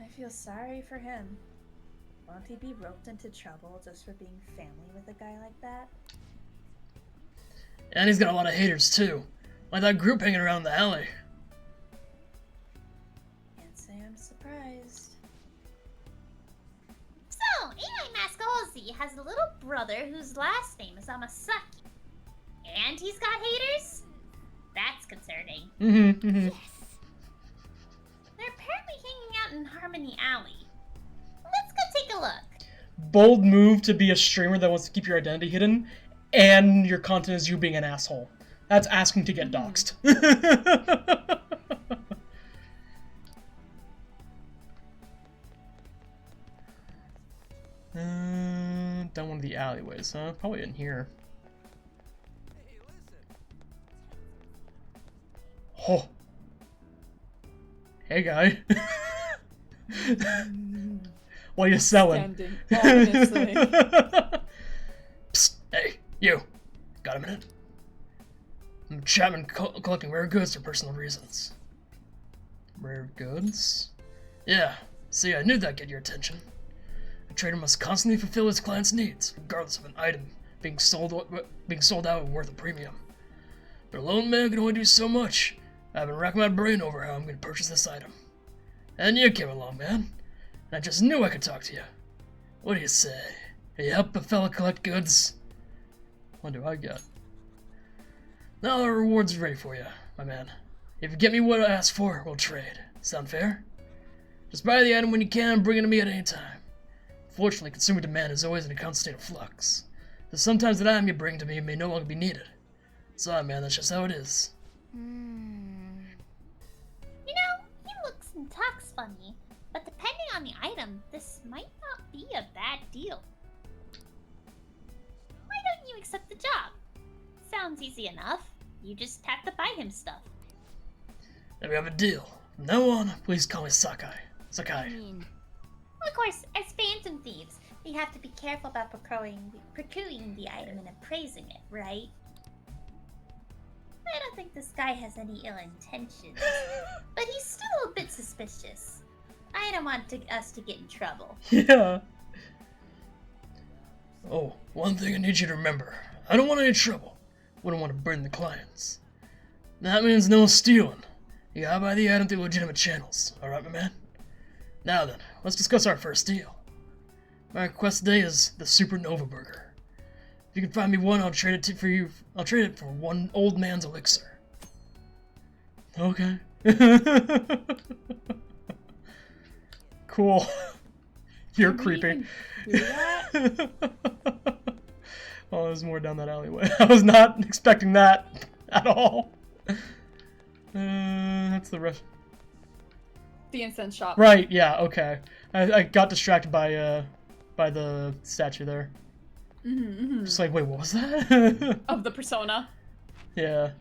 I feel sorry for him. Won't he be roped into trouble just for being family with a guy like that? And he's got a lot of haters, too. Like that group hanging around the alley. Can't say I'm surprised. So, AI mask Ozzy has a little brother whose last name is Amasaki. And he's got haters? That's concerning. Yes. They're apparently hanging out in Harmony Alley. Let's go take a look. Bold move to be a streamer that wants to keep your identity hidden, and your content is you being an asshole. That's asking to get doxxed. Down one of the alleyways, huh? Probably in here. Oh. Hey, guy. What are you selling? Standing, Psst, hey, you. Got a minute? I'm Chapman collecting rare goods for personal reasons. Rare goods? Yeah, see, I knew that'd get your attention. A trader must constantly fulfill his client's needs, regardless of an item being sold out and worth a premium. But a lone man can only do so much. I've been racking my brain over how I'm going to purchase this item. And you came along, man. And I just knew I could talk to you. What do you say? Can you help a fella collect goods? What do I got? Now the reward's ready for you, my man. If you get me what I asked for, we'll trade. Sound fair? Just buy the item when you can and bring it to me at any time. Fortunately, consumer demand is always in a constant state of flux. So sometimes the item you bring to me may no longer be needed. Sorry, man, that's just how it is. You know, he looks and talks funny, but depending on the item, this might not be a bad deal. Why don't you accept the job? Sounds easy enough. You just have to buy him stuff. Then we have a deal. From now on, please call me Sakai. Sakai. Of course, as phantom thieves, we have to be careful about procuring the item and appraising it, right? I don't think this guy has any ill intentions, but he's still a bit suspicious. I don't want us to get in trouble. Yeah. Oh, one thing I need you to remember. I don't want any trouble. Wouldn't want to burden the clients. That means no stealing. You gotta buy the item through legitimate channels. Alright, my man? Now then, let's discuss our first deal. My request today is the Supernova Burger. If you can find me one, I'll trade it for you. I'll trade it for one old man's elixir. Okay. Cool. You're Did we creepy. even do that? Oh, there's more down that alleyway. I was not expecting that at all. That's the rest. The incense shop. Right, yeah, okay. I got distracted by the statue there. Just like, wait, what was that? Of the persona. Yeah.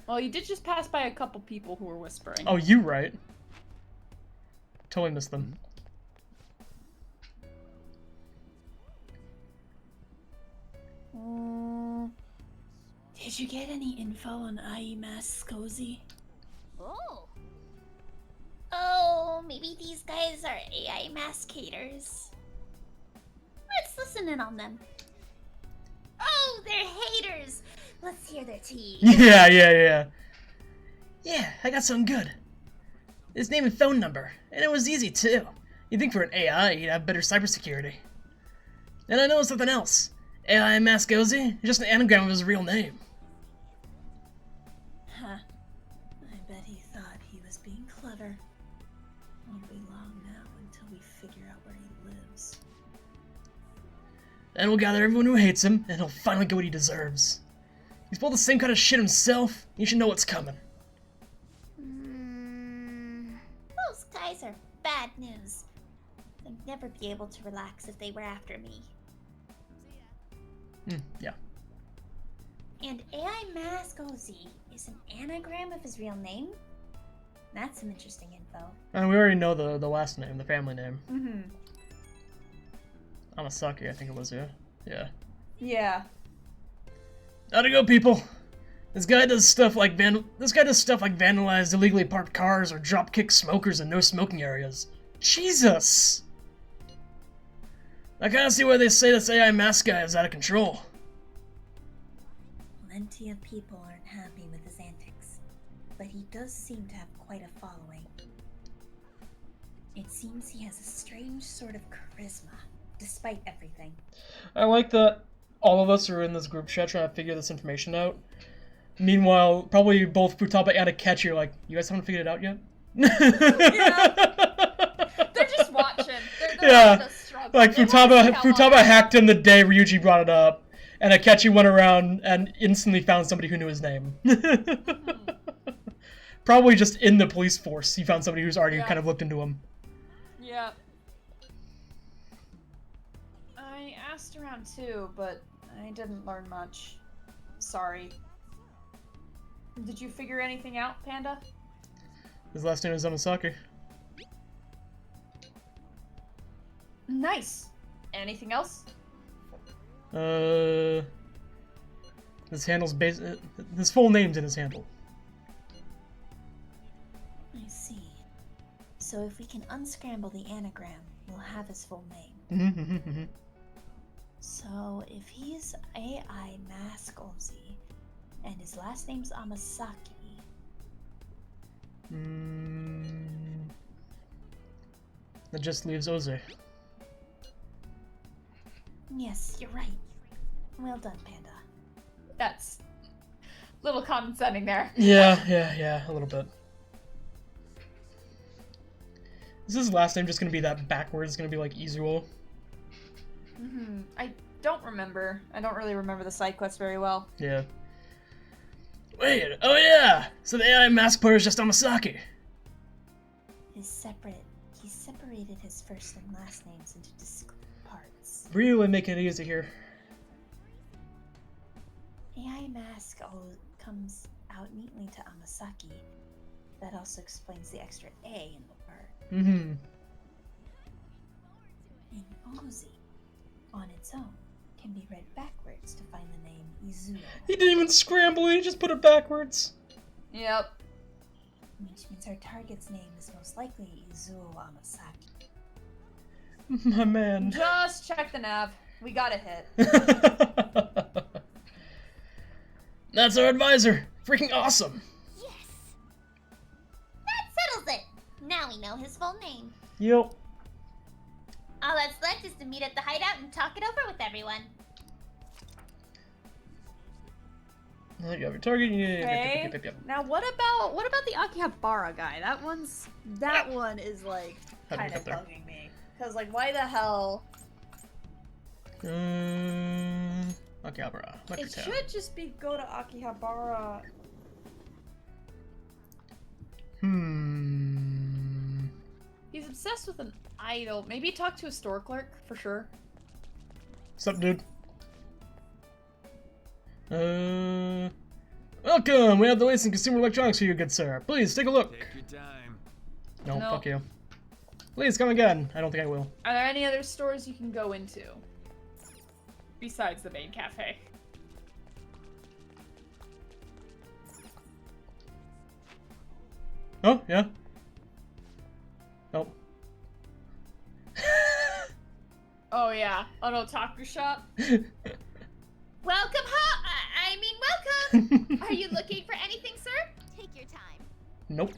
Well, you did just pass by a couple people who were whispering. Oh, you right. Totally missed them. Did you get any info on IE Mask Cozy? Oh, maybe these guys are AI mask haters. Let's listen in on them. Oh, they're haters. Let's hear their tea. Yeah. Yeah, I got something good. His name and phone number, and it was easy too. You'd think for an AI, he'd have better cybersecurity. And I know something else. AI Mascozy is just an anagram of his real name. Huh. I bet he thought he was being clever. Won't be long now until we figure out where he lives. Then we'll gather everyone who hates him, and he'll finally get what he deserves. He's pulled the same kind of shit himself. You should know what's coming. Those guys are bad news. I'd never be able to relax if they were after me. Yeah. And AI Mask OZ is an anagram of his real name? That's some interesting info. And we already know the last name, the family name. Mm-hmm. Amasaki, I think it was, yeah. Yeah. Yeah. How'd go, people? This guy does stuff like vandalize illegally parked cars or drop kick smokers in no smoking areas. Jesus! I kinda see why they say this AI mask guy is out of control. Plenty of people aren't happy with his antics, but he does seem to have quite a following. It seems he has a strange sort of charisma, despite everything. I like that all of us are in this group chat trying to figure this information out. Meanwhile, probably both Futaba and Akechi are like, you guys haven't figured it out yet? Yeah. They're just watching. They're Yeah. the struggle. Like, They wanna see how Futaba long- hacked him the day Ryuji brought it up, and Akechi went around and instantly found somebody who knew his name. Probably just in the police force, he found somebody who's already kind of looked into him. Yeah. I asked around too, but I didn't learn much. Sorry. Did you figure anything out, Panda? His last name is Amasaki. Nice. Anything else? His handle's his full name's in his handle. I see. So if we can unscramble the anagram, we'll have his full name. Mm-hmm. So if he's AI Mask Ozi, and his last name's Amasaki, That just leaves Oze. yes, you're right. Well done, Panda. That's a little condescending there. Yeah, a little bit. Is his last name just gonna be that backwards? It's gonna be like Izuo? I don't remember. I don't really remember the side quest very well. Yeah. Wait, oh yeah! So the AI mask player is just Amasaki. He separated his first and last names into discrete parts. Really making it easy here. AI Mask comes out neatly to Amasaki. That also explains the extra A in the word. Mm-hmm. And Ozi, on its own, can be read backwards to find the name Izuo. He didn't even scramble it, he just put it backwards. Yep. Which means our target's name is most likely Izuo Amasaki. My man. Just check the nav. We got a hit. That's our advisor. Freaking awesome. Yes! That settles it! Now we know his full name. Yep. All that's left is to meet at the hideout and talk it over with everyone. You have your target. Okay. Yep. Now what about the Akihabara guy? That one is like How do we kind of get there? bugging me. Cause like why the hell? Akihabara. It should just be go to Akihabara. He's obsessed with an idol. Maybe talk to a store clerk for sure. What's up, dude? Welcome! We have the latest in consumer electronics for you, good sir. Please, take a look. Take your time. No, No. fuck you. Please, come again. I don't think I will. Are there any other stores you can go into? Besides the main cafe. Oh, yeah. Oh. Oh yeah, an otaku shop. Welcome welcome! Are you looking for anything, sir? Take your time. Nope.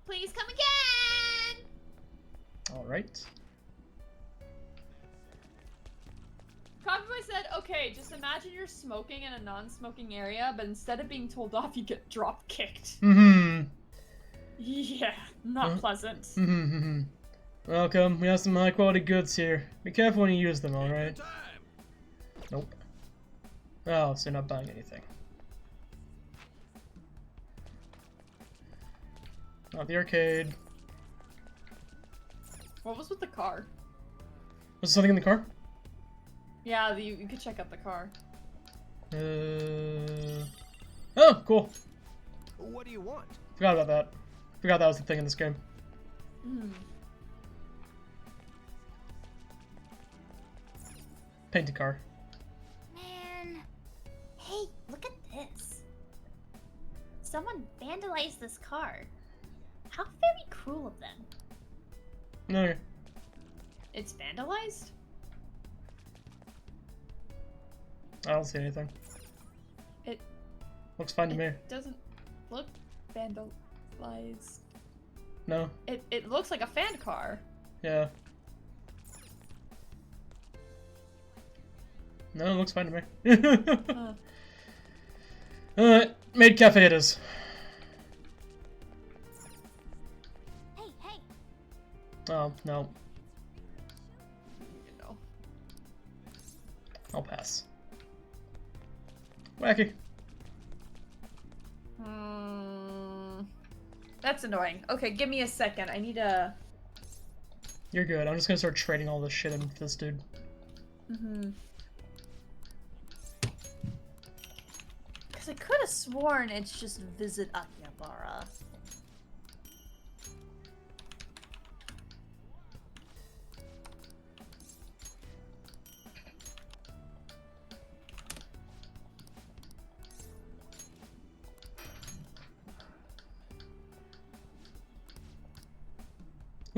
Please come again! Alright. Coffee Boy said, okay, just imagine you're smoking in a non-smoking area, but instead of being told off, you get drop kicked. Yeah, not pleasant. Welcome. We have some high quality goods here. Be careful when you use them, alright? Nope. Oh, so you're not buying anything. Not the arcade. What was with the car? Was there something in the car? Yeah, you could check out the car. Oh, cool. What do you want? Forgot about that. Forgot that was the thing in this game. Painted car. Man. Hey, look at this. Someone vandalized this car. How very cruel of them. Okay. It's vandalized? I don't see anything. It looks fine to me. doesn't look vandalized. No. It looks like a fan car. Yeah. No, it looks fine to me. Alright, maid cafe it is. Hey. Oh, no. You know. I'll pass. Wacky. That's annoying. Okay, give me a second. I need a... You're good. I'm just gonna start trading all this shit into this dude. Because I could have sworn it's just visit Akihabara.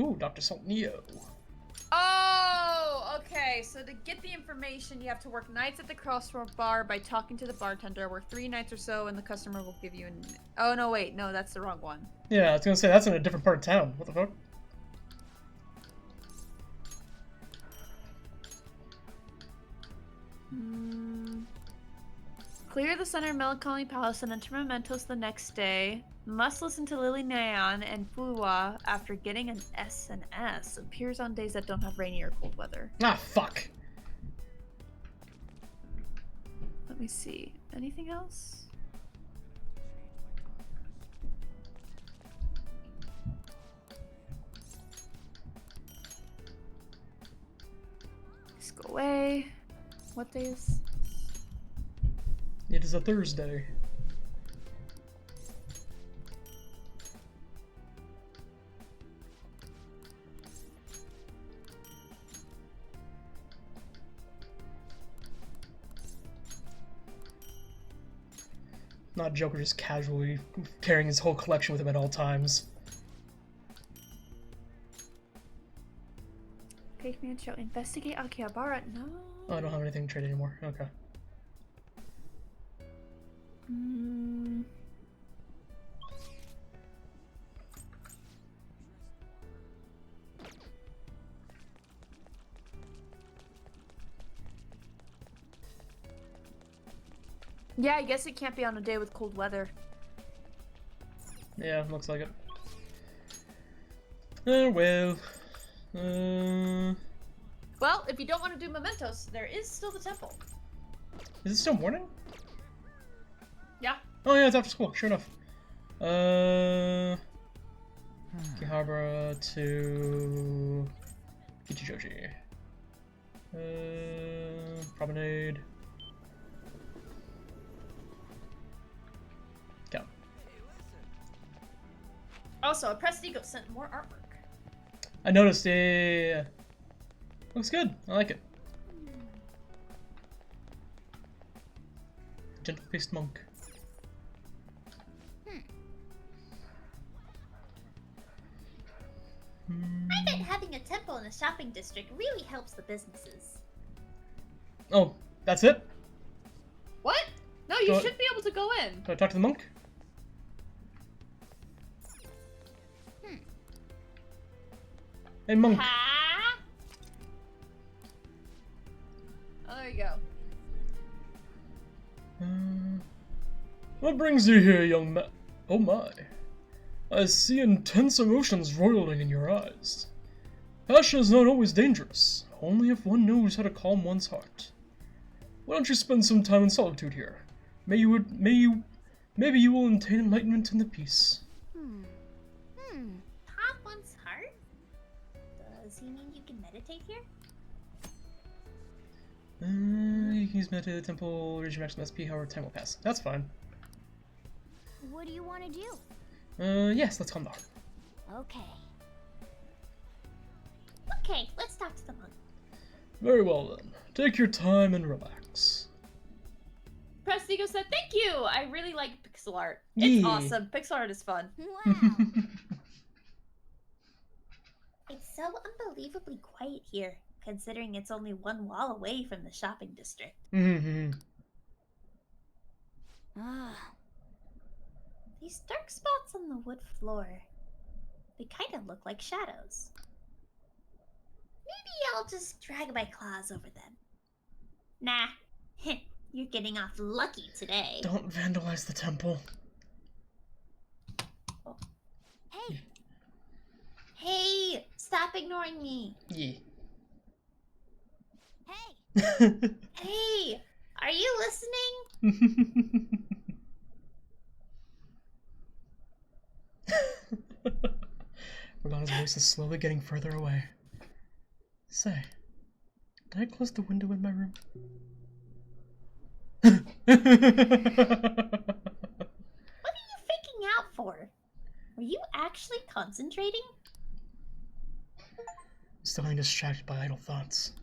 Ooh, Dr. Salt Neo. Oh, okay. So to get the information, you have to work nights at the Crossroad Bar by talking to the bartender. Work 3 nights or so, and the customer will give you an... Oh, no, wait. No, that's the wrong one. Yeah, I was gonna say, that's in a different part of town. What the fuck? Clear the Center Melancholy Palace and enter Mementos the next day. Must listen to Lily Neon and Fuwa after getting an S and S. Appears on days that don't have rainy or cold weather. Ah, fuck. Let me see. Anything else? Let's go away. What day is... It is a Thursday. Not Joker just casually carrying his whole collection with him at all times. Take me and show. Investigate Akihabara. No. Oh, I don't have anything to trade anymore. Okay. Yeah, I guess it can't be on a day with cold weather. Yeah, looks like it. Oh well. Well, if you don't want to do mementos, there is still the temple. Is it still morning? Yeah. Oh yeah, it's after school. Sure enough. Akihabara to Kichijoji. Promenade. Go. Also, Prestigo sent more artwork. I noticed. Yeah. Looks good. I like it. Gentle-faced monk. I bet having a temple in a shopping district really helps the businesses. Oh, that's it? What? No, you Do should be able to go in. I talk to the monk? Hey, monk. Ha? Oh, there you go. What brings you here, young man? Oh my. I see intense emotions roiling in your eyes. Passion is not always dangerous, only if one knows how to calm one's heart. Why don't you spend some time in solitude here? Maybe you will attain enlightenment in the peace. Calm one's heart? Does he mean you can meditate here? You can use meditate at the temple, reach your maximum SP, however time will pass. That's fine. What do you want to do? Yes, let's calm down. Okay. Okay, let's talk to the monk. Very well then. Take your time and relax. Prestigo said, thank you! I really like pixel art. It's Yeah. awesome. Pixel art is fun. Wow. It's so unbelievably quiet here, considering it's only one wall away from the shopping district. Ah, These dark spots on the wood floor, they kind of look like shadows. Maybe I'll just drag my claws over them. Nah, you're getting off lucky today. Don't vandalize the temple. hey, Hey, stop ignoring me. Yeah. hey. Hey, are you listening? Morgana's voice is slowly getting further away. Say, did I close the window in my room? What are you freaking out for? Were you actually concentrating? I'm still getting distracted by idle thoughts.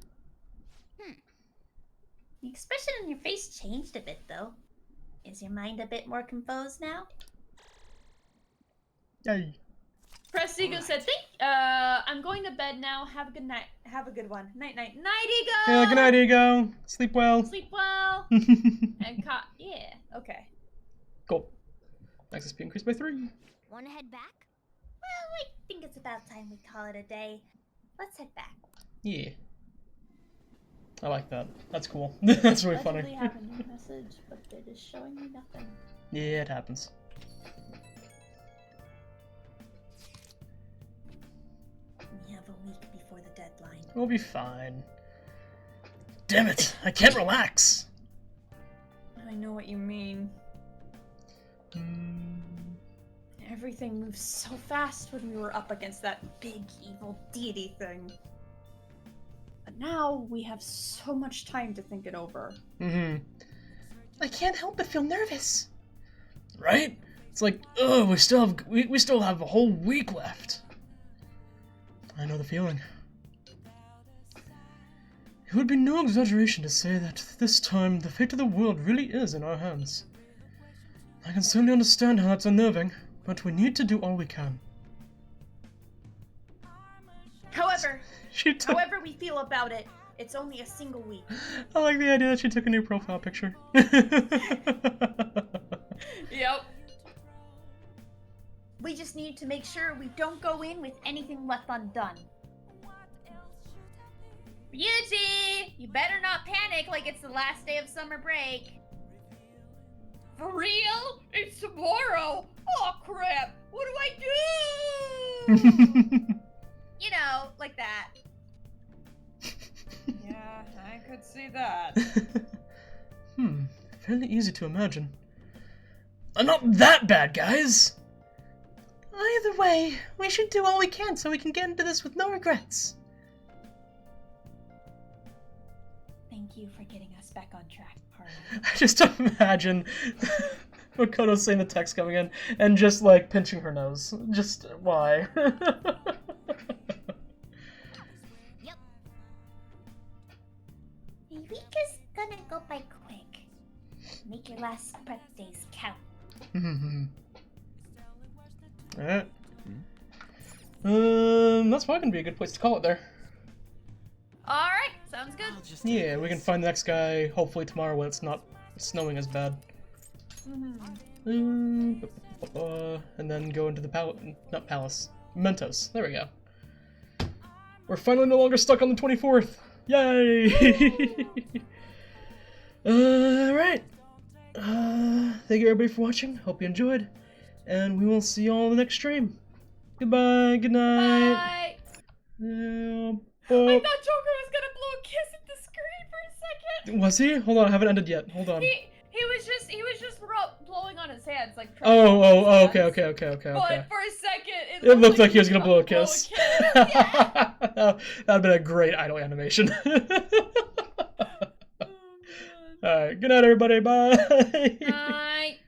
The expression on your face changed a bit, though. Is your mind a bit more composed now? Yay. Prestigo said, I'm going to bed now. Have a good night. Have a good one. Night, night. Night, Ego! Yeah, good night, Ego. Sleep well. Sleep well. And yeah, okay. Cool. Max SP increased by 3. Want to head back? Well, I think it's about time we call it a day. Let's head back. Yeah. I like that. That's cool. That's really funny. Allegedly have a new message, but it is showing me nothing. Yeah, it happens. We have a week before the deadline. We'll be fine. Damn it! I can't relax! I know what you mean. Everything moves so fast when we were up against that big evil deity thing. But now we have so much time to think it over. I can't help but feel nervous. Right? It's like, ugh, we still have a whole week left. I know the feeling. It would be no exaggeration to say that this time the fate of the world really is in our hands. I can certainly understand how that's unnerving, but we need to do all we can. However, She took. however we feel about it, it's only a single week. I like the idea that she took a new profile picture. Yep. We just need to make sure we don't go in with anything left undone. Ryuji, you better not panic like it's the last day of summer break. For real? It's tomorrow? Oh crap! What do I do? You know, like that. Yeah, I could see that. Fairly easy to imagine. Not that bad, guys! Either way, we should do all we can so we can get into this with no regrets. Thank you for getting us back on track, Harley. I just imagine Makoto seeing the text coming in and just, like, pinching her nose. Just, why? Yep. The week is gonna go by quick. Make your last prep days count. Alright. That's probably gonna be a good place to call it there. Alright, sounds good. Yeah, we can find the next guy hopefully tomorrow when it's not snowing as bad. And then go into the palace. Mentos. There we go. We're finally no longer stuck on the 24th. Yay! Alright. Thank you everybody for watching. Hope you enjoyed. And we will see you all in the next stream. Goodbye, good night. Bye. I thought Joker was gonna blow a kiss at the screen for a second. Was he? Hold on, I haven't ended yet. Hold on. He was just blowing on his hands like. Okay. But for a second, It looked like he was gonna blow a blow a kiss. Yeah. That'd been a great idle animation. Alright, good night everybody, bye! Bye.